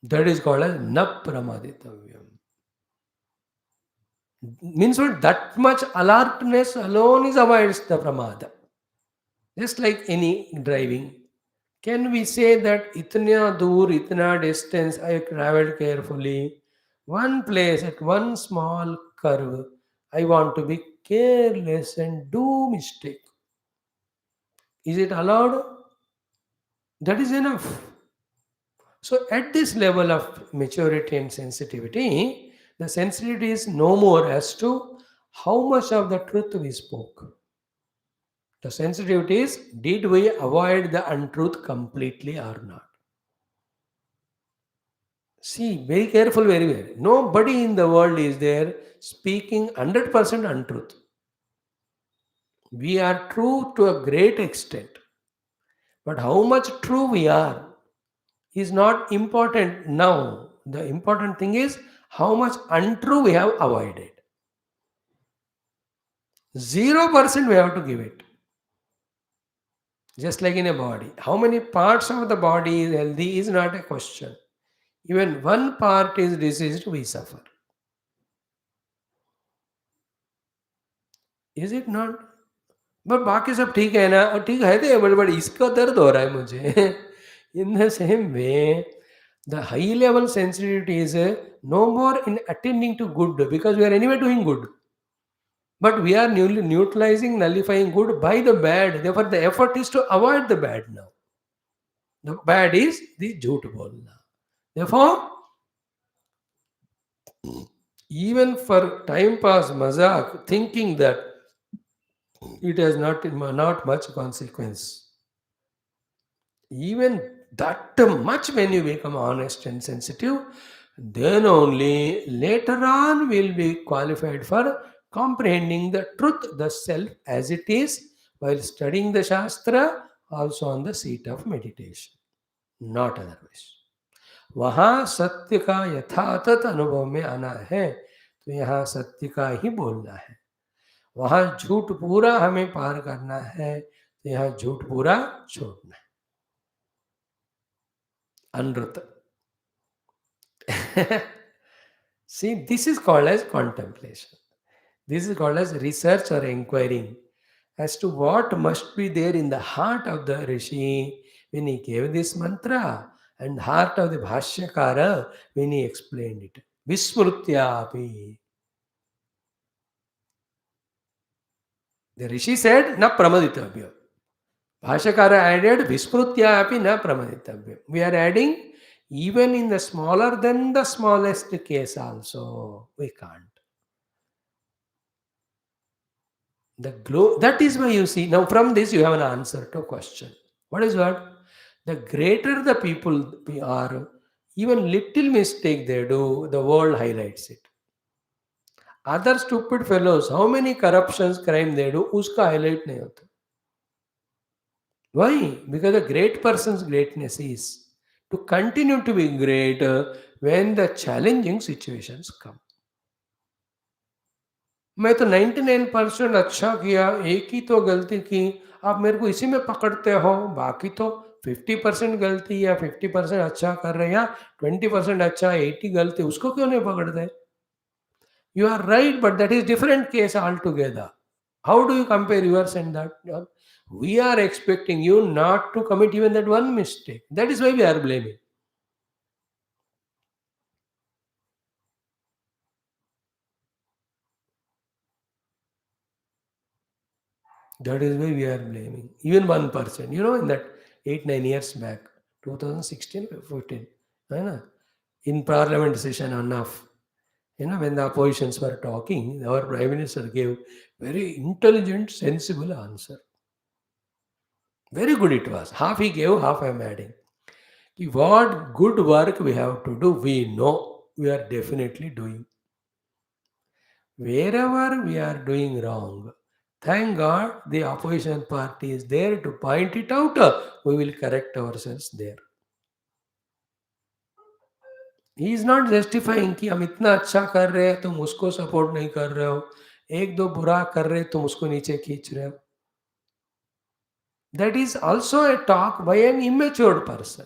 That is called as न प्रमादितव्यम. Means what? That much alertness alone is avoids the pramada. Just like any driving. Can we say that itna dur, itna distance I traveled carefully? One place at one small curve, I want to be careless and do mistake. Is it allowed? That is enough. So at this level of maturity and sensitivity, the sensitivity is no more as to how much of the truth we spoke. The sensitivity is, did we avoid the untruth completely or not? See, very careful, very. Nobody in the world is there speaking 100% untruth. We are true to a great extent. But how much true we are is not important now. The important thing is how much untrue we have avoided. 0% we have to give it. Just like in a body. How many parts of the body is healthy is not a question. Even one part is diseased, we suffer. Is it not? But बाकी सब ठीक है ना, और ठीक है तो but इसका दर्द हो रहा है मुझे. In the same way, the high level sensitivity is no more in attending to good because we are anyway doing good. But we are neutralizing, nullifying good by the bad. Therefore, the effort is to avoid the bad now. The bad is the jhoot bolna. Therefore, even for time pass mazak, thinking that it has not much consequence. Even that much when you become honest and sensitive, Then only later on will be qualified for comprehending the truth, the self as it is, while studying the Shastra, also on the seat of meditation, not otherwise. वहाँ सत्य का यथातथ अनुभव में आना है, तो यहाँ सत्य का ही बोलना है। वहाँ झूठ पूरा हमें पार करना है, तो यहाँ झूठ पूरा छोड़ना है। अनृत See, this is called as contemplation. This is called as research or inquiring as to what must be there in the heart of the Rishi when he gave this mantra and heart of the Bhashyakara when he explained it. Vismrutyapi. The Rishi said, na pramaditavya. Bhashyakara added, Vismrutyapi na pramaditavya. We are adding, even in the smaller than the smallest case also, we can't. The glow, that is why you see, now from this you have an answer to a question. What is what? The greater the people are, even little mistake they do, the world highlights it. Other stupid fellows, how many corruptions, crime they do, uska highlight nahi hota. Why? Because the great person's greatness is to continue to be great when the challenging situations come. मैं तो 99% अच्छा किया, एक ही तो गलती की, आप मेरे को इसी में पकड़ते हो, बाकी तो 50% गलती या 50% अच्छा कर रहे हैं या 20% अच्छा 80 गलती, उसको क्यों नहीं पकड़ते? You are right, but that is different case altogether. How do you compare yours and that? We are expecting you not to commit even that one mistake. That is why we are blaming. That is why we are blaming. Even 1%. You know, in that 8-9 years back, 2016 15, है ना? In parliament session enough, when the oppositions were talking, our prime minister gave very intelligent, sensible answer. Very good it was. Half he gave, half I am adding. What good work we have to do, we know we are definitely doing. Wherever we are doing wrong, thank God the opposition party is there to point it out. We will correct ourselves there. He is not justifying कि हम इतना अच्छा कर रहे हैं तुम उसको support नहीं कर रहे हो, एक दो बुरा कर रहे तुम उसको नीचे खींच रहे हो. That is also a talk by an immature person.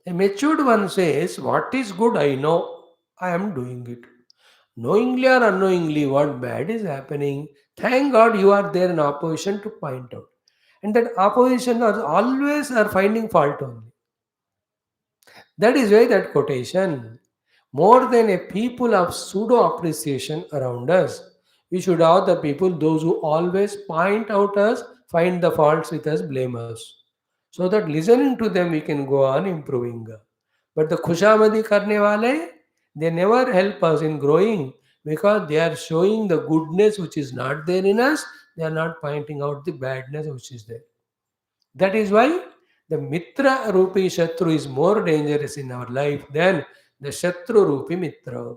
A matured one says, what is good I know, I am doing it. Knowingly or unknowingly what bad is happening, thank God you are there in opposition to point out. And that opposition are always are finding fault only. That is why that quotation, more than a people of pseudo appreciation around us, we should have the people, those who always point out us, find the faults with us, blame us. So that listening to them we can go on improving. But the khushamadi karne wale, they never help us in growing because they are showing the goodness which is not there in us, they are not pointing out the badness which is there. That is why the Mitra Rupi Shatru is more dangerous in our life than the Shatru Rupi Mitra.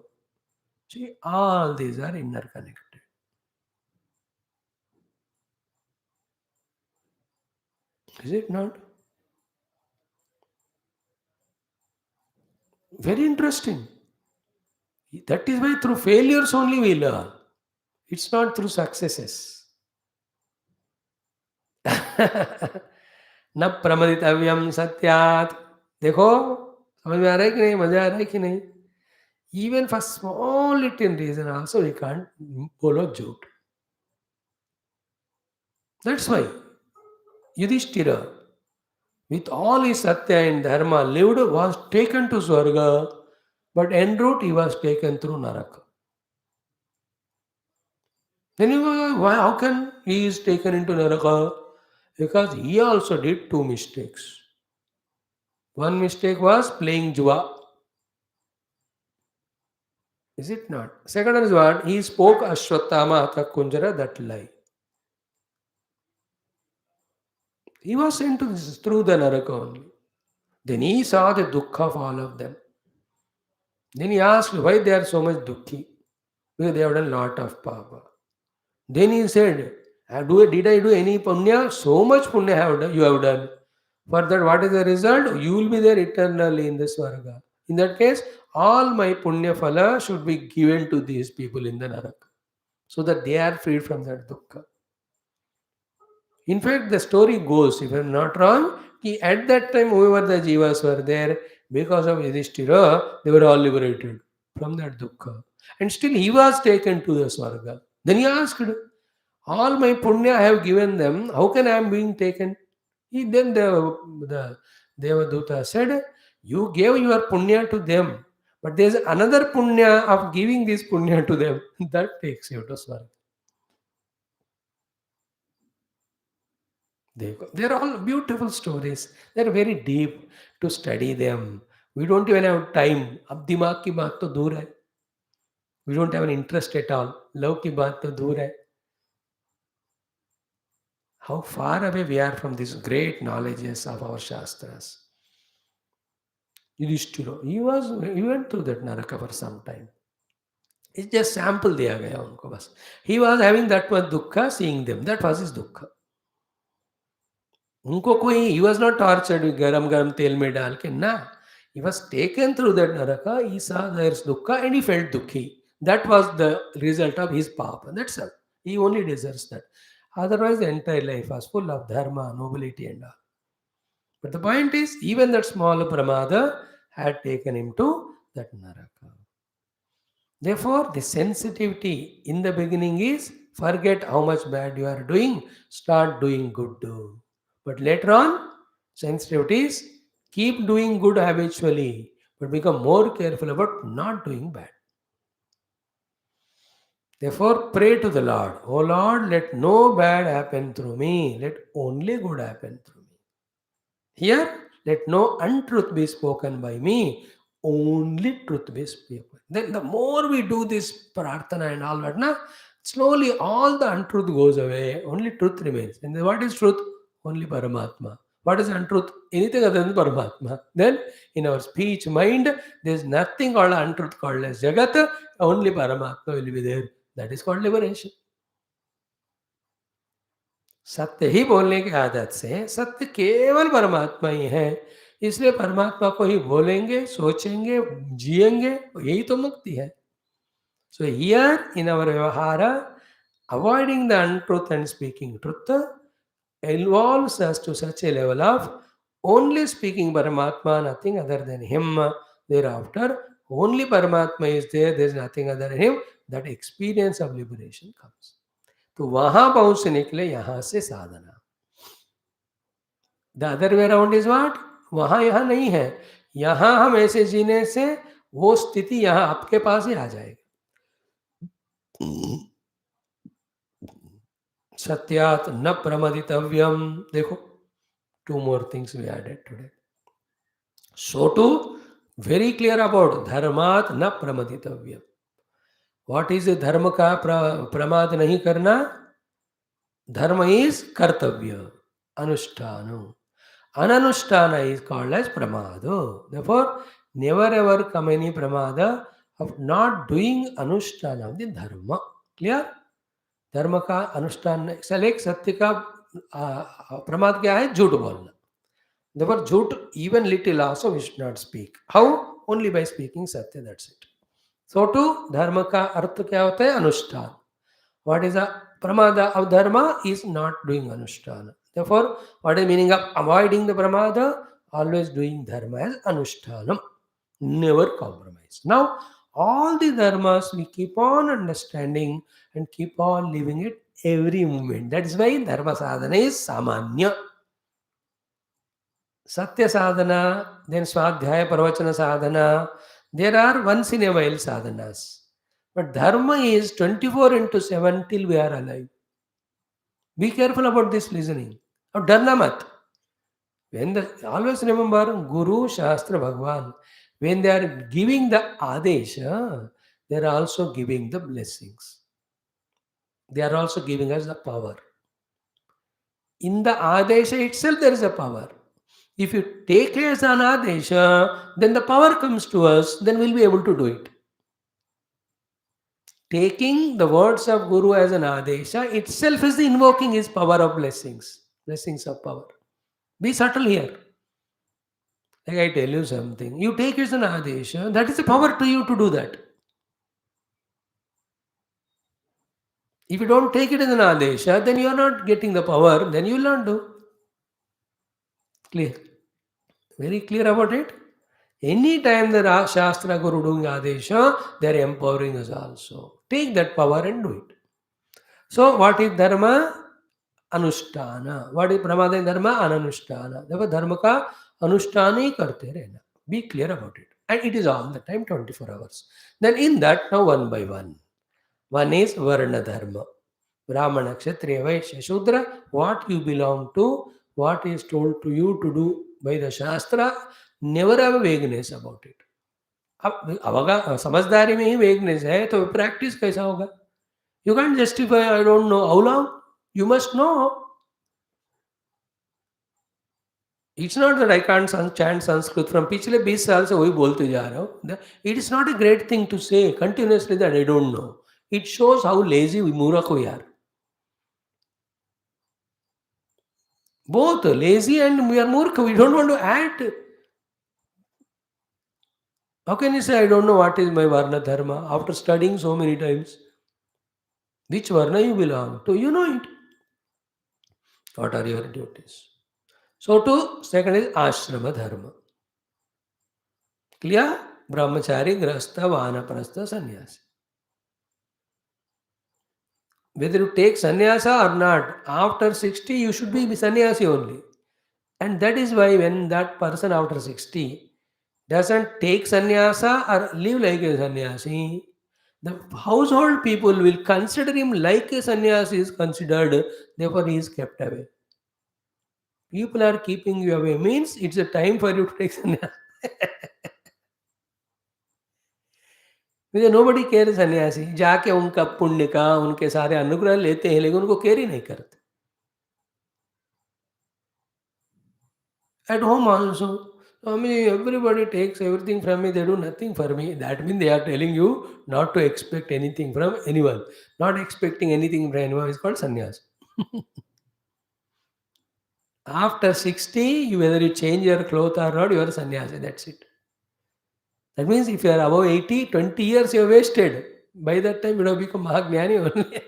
See, all these are interconnected. Is it not? Very interesting. That is why through failures only we learn. It's not through successes. न प्रमदितव्यम सत्यात. देखो समझ में आ रहा है कि नहीं, मजा आ रहा है कि नहीं? Even for small little reason also we can't बोलो झूठ. That's why Yudhishthira, with all his satya and dharma, lived, was taken to Swarga, but en route he was taken through Naraka. Then you go, why, how can he is taken into Naraka? Because he also did two mistakes. One mistake was playing Jua. Is it not? Second is what? He spoke Ashwatthama Hatha Kunjara, that lie. He was sent to through the Naraka only. Then he saw the dukkha of all of them. Then he asked why they are so much dukhi. Because they have done lot of papa. Then he said, did I do any punya? So much punya you have done. For that, what is the result? You will be there eternally in the Swarga. In that case, all my punya phala should be given to these people in the Naraka, so that they are freed from that dukkha. In fact, the story goes, if I am not wrong, at that time, whoever the jivas were there, because of Yudhishthira, they were all liberated from that dukkha. And still he was taken to the Swarga. Then he asked, all my punya I have given them, how can I am being taken? Then the Devaduta said, you gave your punya to them, but there is another punya of giving this punya to them. That takes you to Swarga. They're all beautiful stories. They're very deep to study them. We don't even have time. अब दिमाग की बात तो दूर है. We don't have an interest at all. Love की बात तो दूर है. How far away we are from these great knowledges of our Shastras. Yudhishthira, he went through that Naraka for some time. It's just sample दिया गया उनको बस. He was having that much dukkha, seeing them. That was his dukkha. उनको कोई he was not tortured गरम गरम तेल में डाल के ना. He was taken through that naraka. He saw there's dukkha and he felt dukhi. That was the result of his papa. That's all. He only deserves that. Otherwise, the entire life was full of dharma, nobility, and all. But the point is, even that small pramada had taken him to that naraka. Therefore, the sensitivity in the beginning is forget how much bad you are doing, start doing good. But later on, sensitivity is keep doing good habitually, but become more careful about not doing bad. Therefore, pray to the Lord, O Lord, let no bad happen through me, let only good happen through me. Here, let no untruth be spoken by me, only truth be spoken. Then the more we do this prarthana and all that, na, slowly all the untruth goes away, only truth remains. And then what is truth? Only Paramatma. What is untruth? Anything other than Paramatma. Then in our speech, mind, there is nothing called untruth called as Jagat, only Paramatma will be there. That is called liberation. सत्य ही बोलने की आदत से सत्य केवल परमात्मा ही है, इसलिए परमात्मा को ही बोलेंगे, सोचेंगे, जिएंगे, यही तो मुक्ति है. सो हियर इन आवर व्यवहार avoiding the untruth and speaking truth involves us to such a level of only speaking Paramatma, nothing other than Him. Thereafter, only Paramatma is there, there is nothing other than Him. That experience of liberation comes. तो वहां पहुंचने के लिए यहां से साधना. The other way around is what, वहां यहां नहीं है. यहां हम ऐसे जीने से वो स्थिति यहां आपके पास ही आ जाएगी. सत्यात न प्रमदितव्यम. देखो, two more things we added today. So too, very clear about धर्मात न प्रमदितव्यम. What is the धर्म का प्रमाद नहीं करना? धर्म is कर्तव्य, अनुष्ठान. Ananushtana is called as pramado. Therefore, never ever come any pramada of not doing anushtana of the dharma. Clear? धर्म का अनुष्ठान एक सत्य का प्रमाद क्या है? झूठ बोलना. Therefore, झूठ even little also we should not speak. How? Only by speaking satya. That's it. So too, धर्म का अर्थ क्या होता है? अनुष्ठान. What is a pramada of dharma is not doing anushtana. Therefore, what is meaning of avoiding the pramada? Always doing dharma as anushtanam. Never compromise. Now, all the dharmas we keep on understanding and keep on living it every moment. That is why dharma sadhana is samanya. Satya sadhana, then swadhyaya pravachana sadhana. There are once in a while sadhanas. But dharma is 24/7 till we are alive. Be careful about this listening. Of Dharnamat. Always remember Guru, Shastra, Bhagwan. When they are giving the Adesha, they are also giving the blessings. They are also giving us the power. In the Adesha itself, there is a power. If you take it as an adesha, then the power comes to us, then we'll be able to do it. Taking the words of Guru as an adesha itself is the invoking his power of blessings, blessings of power. Be subtle here. Like I tell you something, you take it as an adesha, that is the power to you to do that. If you don't take it as an adesha, then you are not getting the power, then you will not do. Clear? Very clear about it? Anytime the Shastra Guru doing adesha, they are empowering us also. Take that power and do it. So, what is dharma? Anushtana. What is pramadin dharma? Ananushtana. Therefore, dharma ka anushtana hi karte rehna. Be clear about it. And it is all the time, 24 hours. Then in that, now one by one. One is Varna Dharma. Brahmana, Kshatriya, Vaishya, Shudra. What you belong to, what is told to you to do by the Shastra, never have a vagueness about it. अब अवगा समझदारी में ही vagueness है तो practice कैसा होगा? You can't justify, I don't know how long. You must know. It's not that I can't chant Sanskrit from पिछले 20 साल से वही बोलते जा रहा हूँ. It is not a great thing to say continuously that I don't know. It shows how lazy मूर्ख we are. Both lazy and we are मूर्ख. We don't want to act. How can you say I don't know what is my Varna Dharma after studying so many times? Which Varna you belong to? You know it. What are your duties? So to second is Ashrama Dharma. Clear? Brahmachari, Grasta, Vanaprastha, Sannyasi. Whether you take sannyasa or not, after 60 you should be sannyasi only. And that is why when that person after 60 doesn't take sannyasa or live like a sannyasi, the household people will consider him like a sannyasi is considered, therefore he is kept away. People are keeping you away means it's a time for you to take sannyasa. nobody cares सन्यासी जाके उनका पुण्य का उनके सारे अनुग्रह लेते हैं लेकिन उनको केयर ही नहीं करते. At home also, I mean, everybody takes everything from me, they do nothing for me. That means they are telling you not to expect anything from anyone. Not expecting anything from anyone is called sannyas. After 60, whether you change your clothes or not, you are sannyasi. That's it. That means if you are above 80, 20 years you have wasted. By that time, you have become Mahagnani only.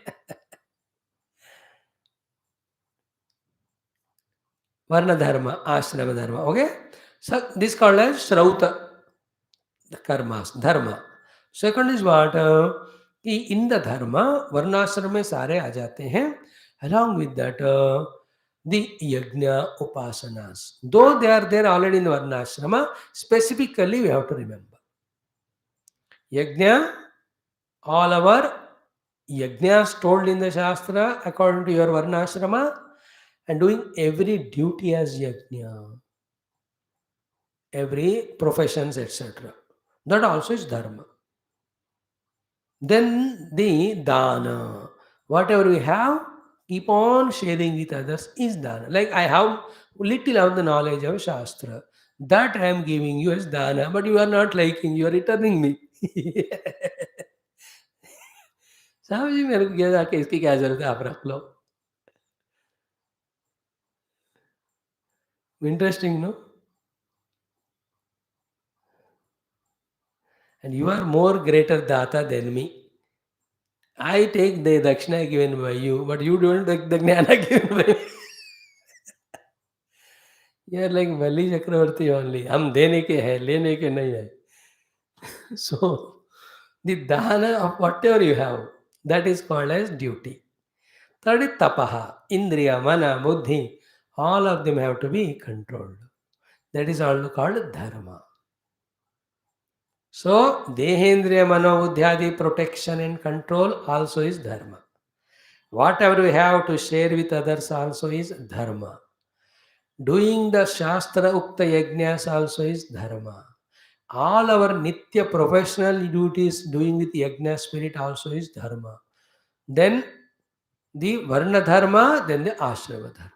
Varna dharma, ashrama dharma. Okay? So this called as Shrauta karmas, dharma. Second is what? कि in the dharma, varnashram में सारे आ जाते हैं. Along with that, the yajna upasanas. Though they are there already in the varnashrama, specifically we have to remember. Yajna, all our yajnas told in the Shastra according to your varnashrama, and doing every duty as yajna, every professions, etc. That also is dharma. Then the dana, whatever we have, keep on sharing with others is dana. Like I have little of the knowledge of Shastra, that I am giving you as dana, but you are not liking, you are returning me. साहब जी मेरे को क्या जाके इसकी क्या जरूरत है आप रख लो. Interesting, no? And you are more greater data than me. I take the dakshina given by you, but you don't take the jnana given by me. You are like Valli Chakravarti only. हम देने के हैं, लेने के नहीं है. So, the dana of whatever you have, that is called as duty. Third is tapaha, indriya, mana, buddhi. All of them have to be controlled. That is also called dharma. So, dehendriya, mano, buddhyadi protection and control also is dharma. Whatever we have to share with others also is dharma. Doing the Shastra Ukta Yajnas also is dharma. All our Nitya professional duties doing with Yajna spirit also is dharma. Then the Varna Dharma, then the Ashrama Dharma.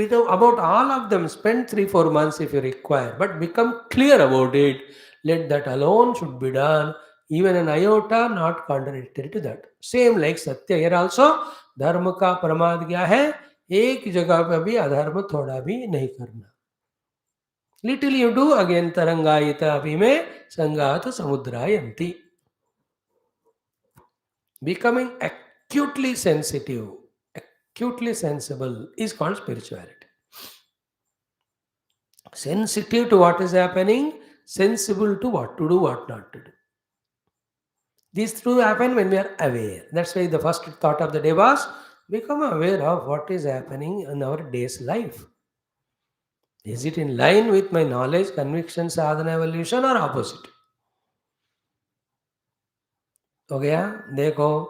About all of them, spend 3 4 months if you require, but become clear about it. Let that alone should be done. Even an iota not contradictory to that. Same like Satya here also. धर्म का प्रमाद क्या है? एक जगह पे भी अधर्म थोड़ा भी नहीं करना. Little you do, again tarangayita abhime sangat samudrayanti. Becoming acutely sensitive, acutely sensible is called spirituality. Sensitive to what is happening, sensible to what to do, what not to do. These two happen when we are aware. That's why the first thought of the day was become aware of what is happening in our day's life. Is it in line with my knowledge, conviction, sadhana, evolution, or opposite? हो गया देखो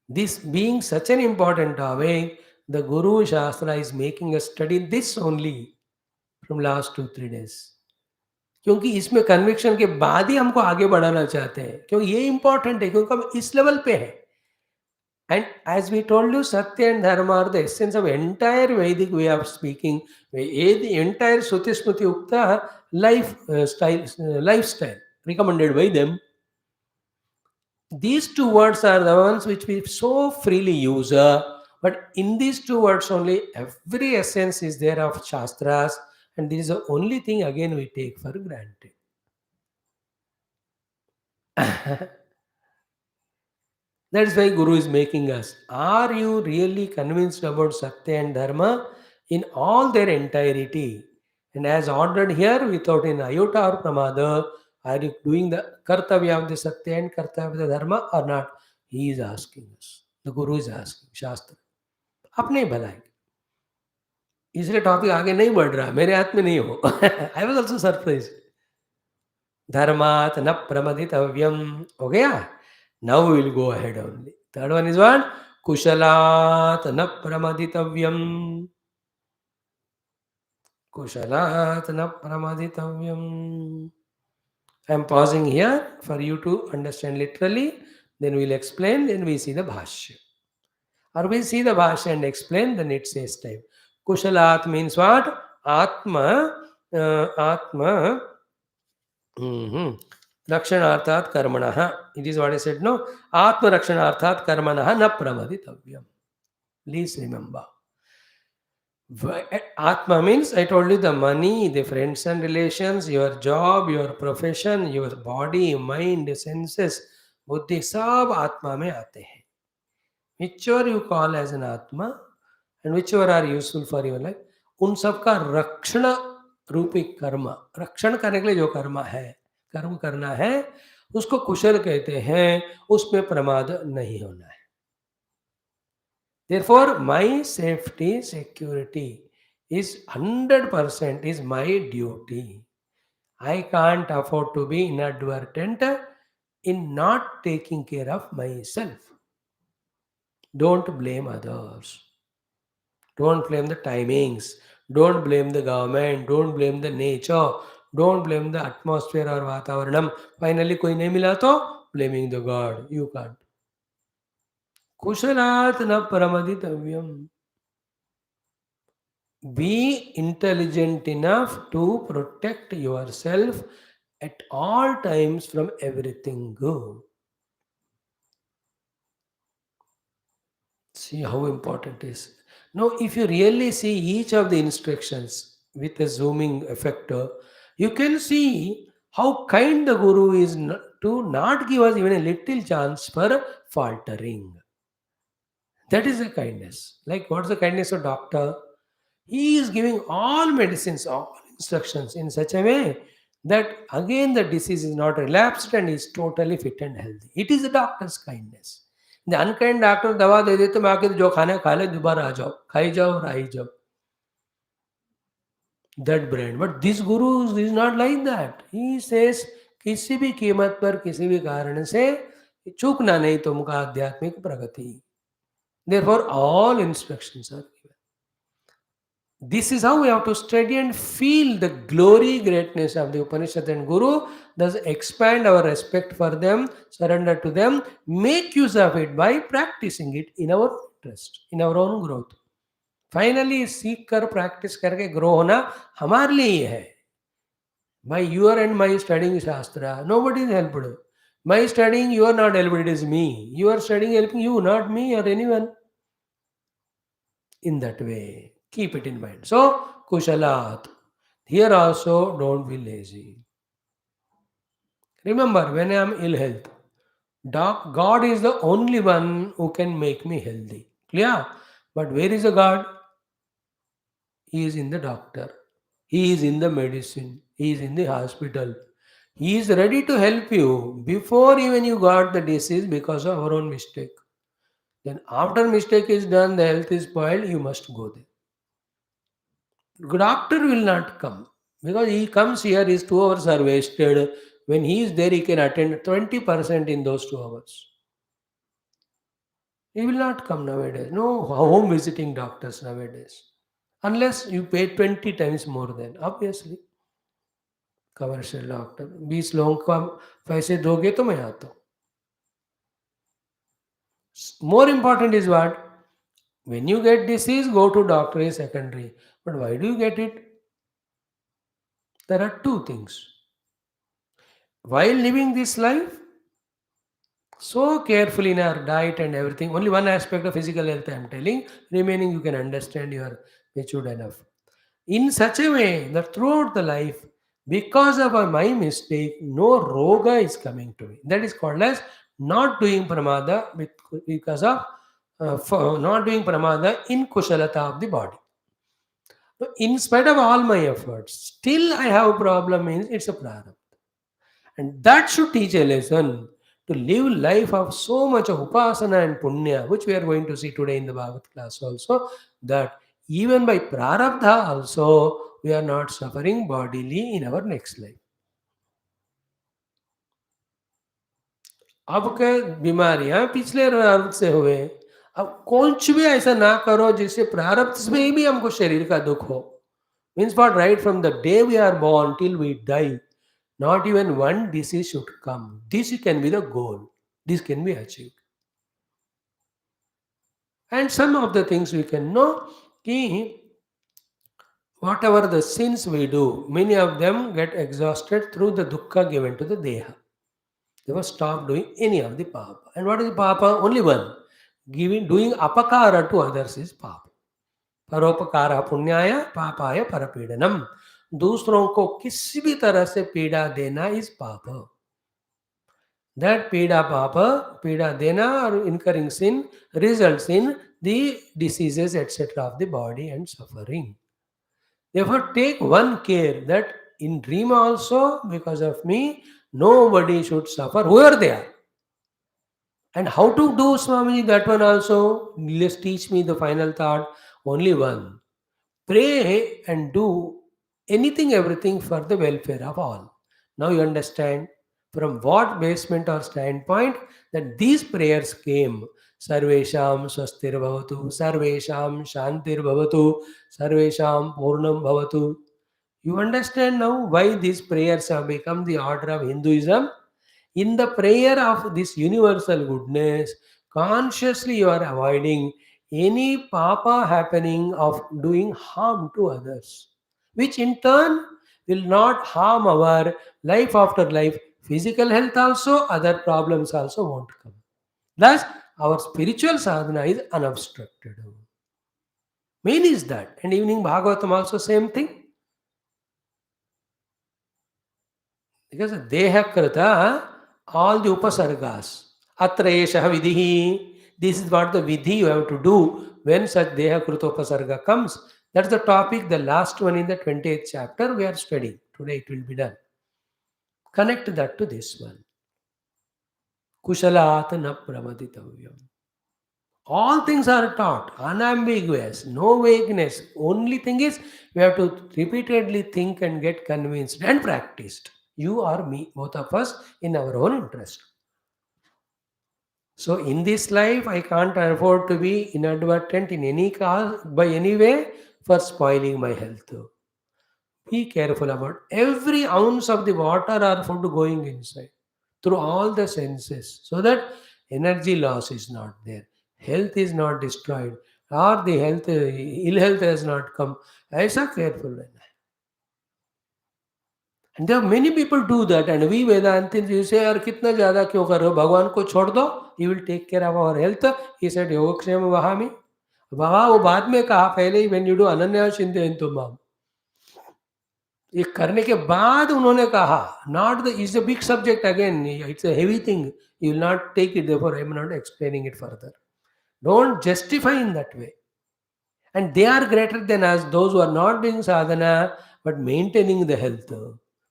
this being such an important topic, the Guru Shastra is making us study this only from last 2 3 days. क्योंकि इसमें conviction के बाद ही हमको आगे बढ़ाना चाहते हैं क्योंकि ये इंपॉर्टेंट है क्योंकि हम इस लेवल पे हैं. And as we told you, Satya and Dharma are the essence of entire Vedic way of speaking. The entire Shruti Smriti Ukta lifestyle recommended by them. These two words are the ones which we so freely use. But in these two words only, every essence is there of Shastras. And this is the only thing again we take for granted. That's why Guru is making us. Are you really convinced about Satya and Dharma in all their entirety? And as ordered here, without an iota or pramada, are you doing the kartavya of the Satya and kartavya of the Dharma or not? He is asking us. The Guru is asking, Shastra. अपने भलाई इसलिए topic आगे नहीं बढ़ रहा मेरे हाथ में नहीं हो. I was also surprise. धर्मात न प्रमदितव्यम हो गया. Now we will go ahead only. Third one is what? Kushalat na pramaditavyam. Kushalat na pramaditavyam. I am pausing here for you to understand literally. Then we will explain. Then we see the Bhashyam. Or we see the Bhashyam and explain. Then it says time. Kushalat means what? Atma. Atma. Rakshanarthat karmanaha. It is what I said, no? Atma rakshanarthat karmanaha na pramaditavyam. Please remember. Atma means, I told you, the money, the friends and relations, your job, your profession, your body, mind, senses, buddhi, sab Atma mein aate hain. Whichever you call as an Atma and whichever are useful for your life, उन सब का रक्षण रूपी कर्म, रक्षण करने के लिए जो कर्म है, कर्म करना है, उसको कुशल कहते हैं. उसमें प्रमाद नहीं होना है. Therefore, my safety, security is 100% is my duty. I can't afford to be inadvertent in not taking care of myself. Don't blame others. Don't blame the timings. Don't blame the government. Don't blame the nature. Don't blame the atmosphere or vatavaranam. Finally, कोई नहीं मिला तो blaming the God. You can't. Kushalat na pramaditavyam. Be intelligent enough to protect yourself at all times from everything good. See how important it is. Now, if you really see each of the instructions with a zooming effect, you can see how kind the Guru is to not give us even a little chance for faltering. That is a kindness. Like what's the kindness of doctor? He is giving all medicines, all instructions in such a way that again the disease is not relapsed and is totally fit and healthy. It is the doctor's kindness. The unkind doctor दवा दे देते मैं आके जो खाना खा ले दोबारा आ जाओ खाई जाओ और आई जाओ. That brand. But this Guru is not like that. He says किसी भी कीमत पर किसी भी कारण से चूकना नहीं तुमका आध्यात्मिक प्रगति. Therefore, all instructions are given. This is how we have to study and feel the glory, greatness of the Upanishad and Guru, thus expand our respect for them, surrender to them, make use of it by practicing it in our interest, in our own growth. Finally सीख कर practice करके grow होना हमारे लिए ही है. By your and my studying Shastra, nobody is helped. My studying, you are not helped, it is me. You are studying, helping you, not me or anyone. In that way, keep it in mind. So, Kushalat. Here also, don't be lazy. Remember, when I am ill health, God is the only one who can make me healthy. Clear? But where is the God? He is in the doctor. He is in the medicine. He is in the hospital. He is ready to help you before even you got the disease because of our own mistake. Then after mistake is done, the health is spoiled, you must go there. Doctor will not come because he comes here, his 2 hours are wasted. When he is there, he can attend 20% in those 2 hours. He will not come nowadays. No home visiting doctors nowadays. Unless you pay 20 times more than, obviously. Commercial doctor 20 लोगों का पैसे दोगे तो मैं आता हूँ. More important is what? When you get disease, go to doctor is secondary. But why do you get it? There are two things. While living this life, so carefully in our diet and everything, only one aspect of physical health I am telling, remaining you can understand, you are matured enough. In such a way that throughout the life, because of my mistake, no roga is coming to me. That is called as not doing pramada because of not doing pramada in kushalata of the body. So in spite of all my efforts, still I have a problem means it's a prarabdha. And that should teach a lesson to live life of so much of upasana and punya, which we are going to see today in the Bhagavad class also, that even by prarabdha also, we are not suffering bodily in our next life. अब के बीमारियां पिछले प्रारब्ध से हुए. अब कुछ भी ऐसा ना करो जिससे प्रारब्ध में भी हमको शरीर का दुख हो. Means what? Right from the day we are born till we die, not even one disease should come. This can be the goal. This can be achieved. And some of the things we can know, ki whatever the sins we do, many of them get exhausted through the dukkha given to the deha. They must stop doing any of the papa. And what is papa? Only one. Doing apakara to others is papa. परोपकार पुण्याय पापाय परपीड़नम. दूसरों को किसी भी तरह से पीड़ा देना is पाप. That pida dena or incurring sin results in the diseases etc. of the body and suffering. Therefore, take one care that in dream also, because of me, nobody should suffer, whoever they are. And how to do, Swamiji, that one also, let's teach me the final thought, only one. Pray and do anything, everything for the welfare of all. Now you understand from what basement or standpoint that these prayers came. Sarvesham swastir bhavatu, Sarvesham shantir bhavatu, Sarvesham purnam bhavatu. You understand now why these prayers have become the order of Hinduism? In the prayer of this universal goodness, consciously you are avoiding any papa happening of doing harm to others, which in turn will not harm our life after life. Physical health also, other problems also won't come. Thus, our spiritual sadhana is unobstructed. Main is that. And evening Bhagavatam also same thing. Because Deha Krita, all the Upasargas, Atra Eshaha Vidhi, this is what the Vidhi you have to do when such Deha Krita Upasarga comes. That's the topic, the last one in the 28th chapter we are studying. Today it will be done. Connect that to this one. Kushalat na pramaditavyam. All things are taught, unambiguous, no vagueness. Only thing is, we have to repeatedly think and get convinced and practiced. You or me, both of us, in our own interest. So, in this life, I can't afford to be inadvertent in any cause, by any way, for spoiling my health. Be careful about every ounce of the water or food going inside through all the senses so that energy loss is not there, health is not destroyed, or the health, ill health has not come. ऐसा careful रहना है. And there are many people do that, and we Vedantin you say यार कितना ज़्यादा क्यों कर रहे हो, भगवान को छोड़ दो, he will take care of our health. He said योगक्षेम वहामि. वहाँ वो बाद में कहा, पहले ही when you do अनन्या चिंतयन्तु माम, ये करने के बाद उन्होंने कहा, not the is a big subject again, it's a heavy thing, you will not take it, therefore I am not explaining it further. Don't justify in that way. And they are greater than us, those who are not doing sadhana but maintaining the health.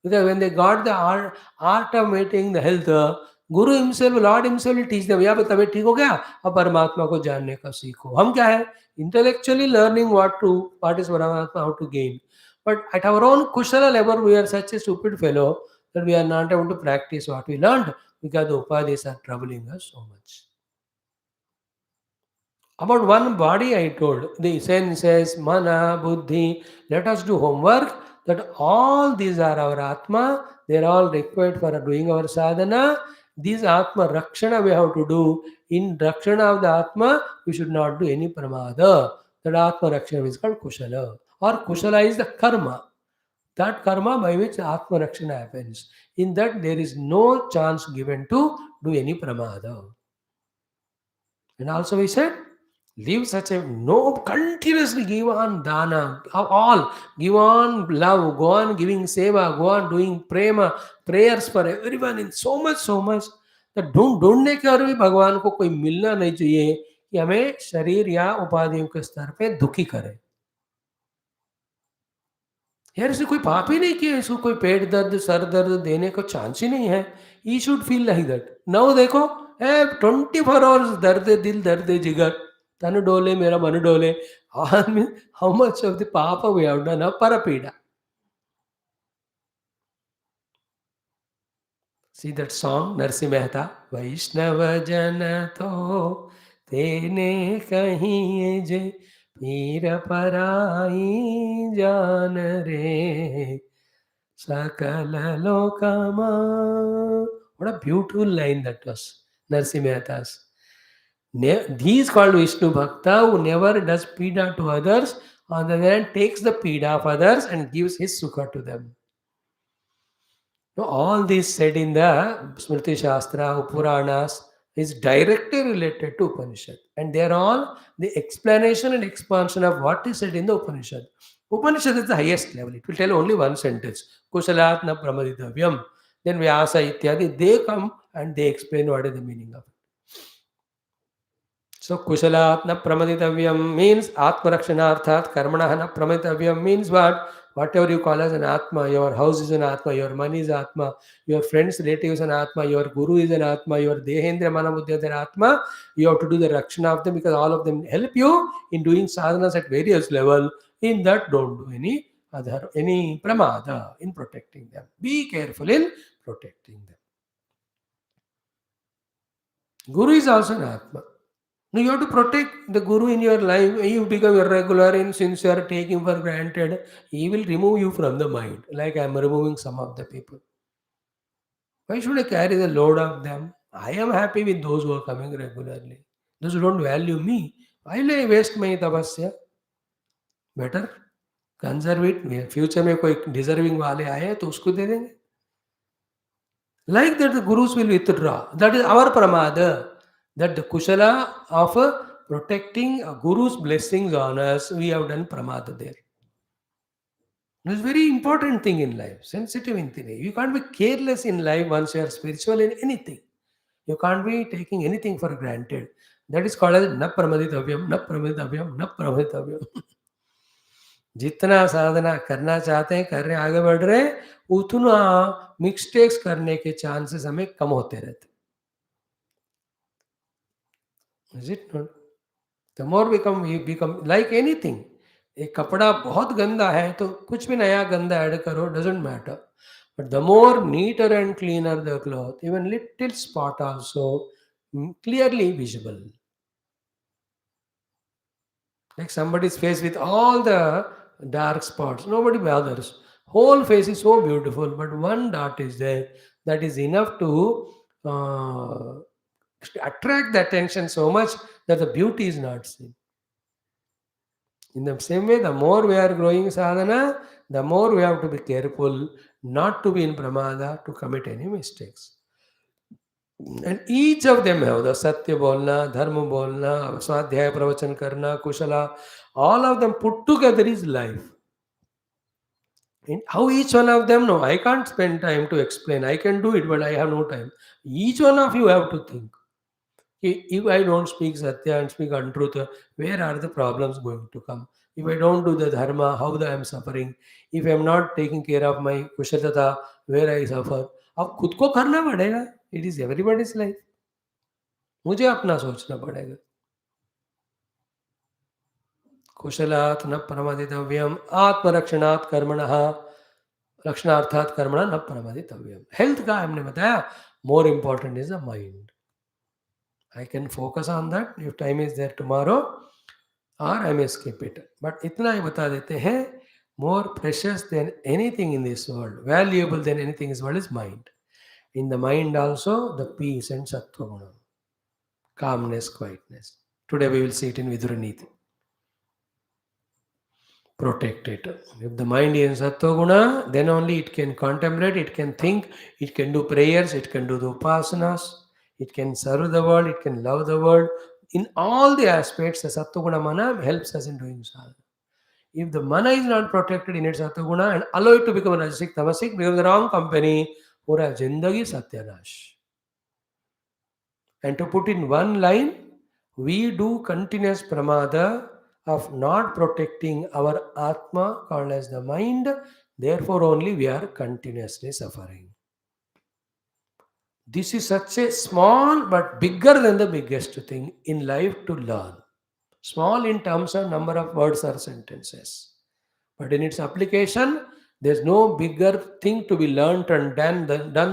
Because when they got the art of maintaining the health, Guru himself, Lord himself will teach them, या तबीयत ठीक हो गया, अब परमात्मा को जानने का सीखो. हम क्या है, intellectually learning what is Paramatma, how to gain. But at our own kushala level, we are such a stupid fellow that we are not able to practice what we learned because the upadhis are troubling us so much. About one body I told, the senses, mana, buddhi, let us do homework that all these are our atma, they are all required for doing our sadhana. These atma rakshana we have to do. In rakshana of the atma, we should not do any pramada. That atma rakshana is called kushala. Or kushala is the karma. That karma by which atma rakshana happens. In that there is no chance given to do any pramada. And also we said, live such a no continuously give on dana, all give on love, go on giving seva, go on doing prema, prayers for everyone in so much that ढूंढने के और भी भगवान को कोई मिलना नहीं चाहिए कि हमें शरीर या उपाधियों के स्तर पे दुखी करे. यार इसे कोई पाप ही नहीं किया, इसको कोई पेट दर्द सर दर्द देने को चांस ही नहीं है. He should feel like that. Now देखो 24 hours दर्द दिल दर्द जिगर तन डोले मेरा मन डोले. हाउ मच ऑफ द पाप वी हैव डन पर पीड़ा. See that song, Narsi Mehta, Vaishnava Jana to tene kahiye je pira parai jan re sakala lokama. What a beautiful line that was, Narsi Mehta's. He is called Vishnu Bhakta who never does pida to others, on the other hand takes the pida of others and gives his sukha to them. No, all this said in the Smriti Shastra, Puranas is directly related to Upanishad. And they are all the explanation and expansion of what is said in the Upanishad. Upanishad is the highest level. It will tell only one sentence. Kushalat na pramaditavyam. Then Vyasa ityadi, they come and they explain what is the meaning of it. So Kushalat na pramaditavyam means Atmarakshanarthat, Karmana na pramaditavyam means what? Whatever you call as an Atma, your house is an Atma, your money is Atma, your friends, relatives an Atma, your Guru is an Atma, your Dehendra Manabuddha is an Atma. You have to do the Rakshana of them because all of them help you in doing sadhanas at various level. In that, don't do any pramada in protecting them. Be careful in protecting them. Guru is also an Atma. Now you have to protect the Guru in your life. You become irregular and sincere, take him for granted. He will remove you from the mind, like I am removing some of the people. Why should I carry the load of them? I am happy with those who are coming regularly. Those who don't value me, why will I waste my tapasya? Better conserve it. Future में कोई deserving वाले आए तो उसको दे देंगे. Like that, the gurus will withdraw. That is our pramada. That the kushala of protecting a guru's blessings on us, we have done pramada there. It's a very important thing in life, sensitive in thing. You can't be careless in life once you are spiritual in anything. You can't be taking anything for granted. That is called as na pramaditavyam, na pramaditavyam, na pramaditavyam. जितना साधना करना चाहते हैं कर रहे हैं, आगे बढ़ रहे हैं, उतना मिस्टेक्स करने के चांसेस हमें कम होते रहते. Is it not? The more we become like anything. एक कपड़ा बहुत गंदा है तो कुछ भी नया गंदा ऐड करो, doesn't matter. But the more neater and cleaner the cloth, even little spot also clearly visible. Like somebody's face with all the dark spots, nobody bothers. Whole face is so beautiful, but one dot is there that is enough to attract the attention so much that the beauty is not seen. In the same way, the more we are growing sadhana, the more we have to be careful not to be in pramada, to commit any mistakes. And each of them have the satya bolna, dharma bolna, swadhyaya pravachan karna, kushala, all of them put together is life. And how each one of them, no, I can't spend time to explain. I can do it, but I have no time. Each one of you have to think. If I don't speak Satya and speak untruth, where are the problems going to come? If I don't do the Dharma, how I am suffering? If I am not taking care of my Kushatata, where I suffer? अब खुद को करना पड़ेगा. It is everybody's life. मुझे अपना सोचना पड़ेगा. कुशलात् न प्रमादितव्यम आत्मरक्षणात् कर्मणः रक्षणार्थात् कर्मणा न प्रमादितव्यम. हेल्थ का हमने बताया, more important is the mind. I can focus on that if time is there tomorrow, or I may skip it. But इतना ही बता देते हैं, more precious than anything in this world, valuable than anything in this world is mind. In the mind also, the peace and sattva guna, calmness, quietness. Today we will see it in Viduraniti. Protect it. If the mind is in sattva guna, then only it can contemplate, it can think, it can do prayers, it can do the upasanas, it can serve the world, it can love the world. In all the aspects, the sattva guna mana helps us in doing sadhana. If the mana is not protected in its sattva guna and allow it to become rajasic, tamasic, become the wrong company, pura jindagi satyanash. And to put in one line, we do continuous pramada of not protecting our atma, called as the mind, therefore only we are continuously suffering. This is such a small but bigger than the biggest thing in life to learn. Small in terms of number of words or sentences. But in its application, there's no bigger thing to be learnt and done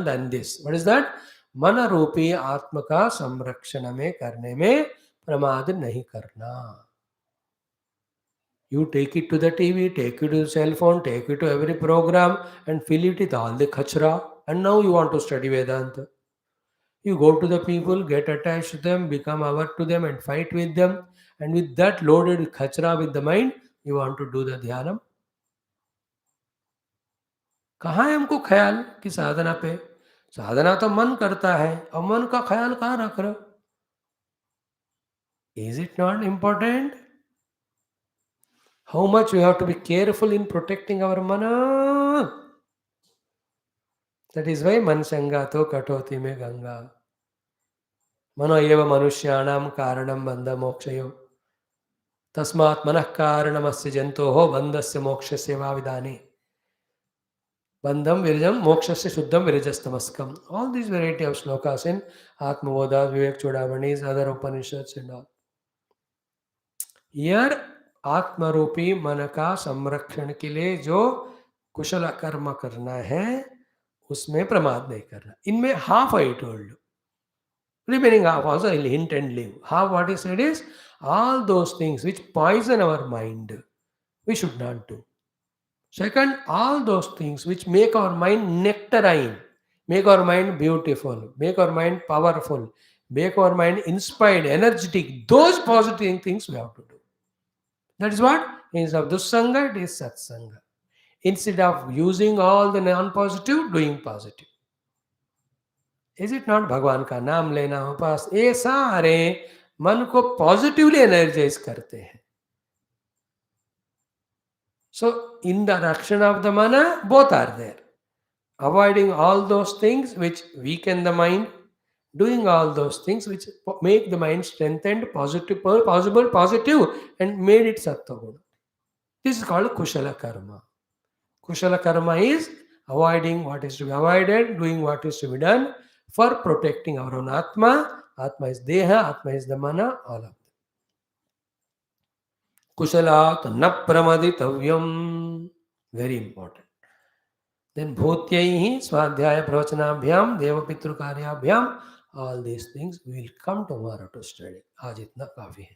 than this. What is that? Mana रूपी आत्मा का संरक्षण में करने में प्रमाद नहीं करना. You take it to the TV, take it to the cell phone, take it to every program and fill it with all the khachra. And now you want to study Vedanta. You go to the people, get attached to them, become aware to them and fight with them. And with that loaded khachra with the mind, you want to do the dhyanam. कहाँ है हमको ख्याल कि साधना पे? साधना तो मन करता है, अब मन का ख्याल कहाँ रख रहे हो? Is it not important? How much we have to be careful in protecting our mana? That is why man sangato katoti me ganga. Mano eva manusyanam karanam bandha mokshayo. Tasmat manah karanamasya jantoho bandhasya mokshasya vavidani. Bandham virijam mokshasya shuddham virijastamaskam. All these variety of shlokas in Atmavoda, Vivek Chudamanis, other Upanishads and all. Here आत्म रूपी मन का संरक्षण के लिए जो कुशल कर्म करना है उसमें प्रमाद नहीं करना. इनमें half I told you. Remaining half also I will hint and leave. Half what he said is all those things which poison our mind we should not do. Second, all those things which make our mind nectarine, make our mind beautiful, make our mind powerful, make our mind inspired, energetic, those positive things we have to do. That is what? Instead of dussanga, it is satsanga. Instead of using all the non-positive, doing positive. Is it not Bhagwan का नाम लेना उपास ये सारे मन को positively energise करते हैं. So in the action of the mana, both are there. Avoiding all those things which weaken the mind, doing all those things which make the mind strengthened, positive, possible, positive, and made it sattva guna. This is called kushala karma. Kushala karma is avoiding what is to be avoided, doing what is to be done for protecting our own atma. Atma is deha, atma is the mana, all of them. Kushalat na pramaditavyam. Very important. Then bhutyaihi swadhyaya pravachanabhyam devapitru karyabhyam. All these things we will come tomorrow to study. आज इतना काफी है.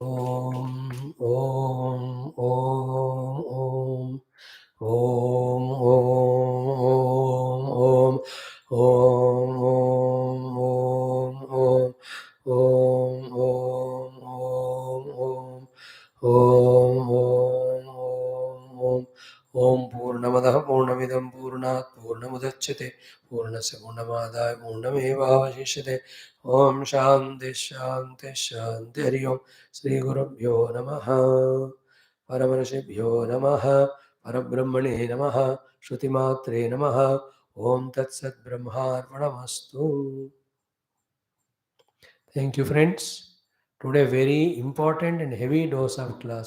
Om Om Om Om Om Om Om Om Om Om Om Om Om Om पूर्णमेवावशिष्यते पूर्णस्य पूर्णमादाय पूर्णमेवावशिष्यते ओम शांति शांति शांति हरि ओम श्री गुरुभ्यो नमः परमर्षिभ्यो नमः परब्रह्मणे नमः श्रुतिमात्रे नमः ओम तत्सत् ब्रह्मार्पणमस्तु. Thank you friends. Today very important and heavy dose of class.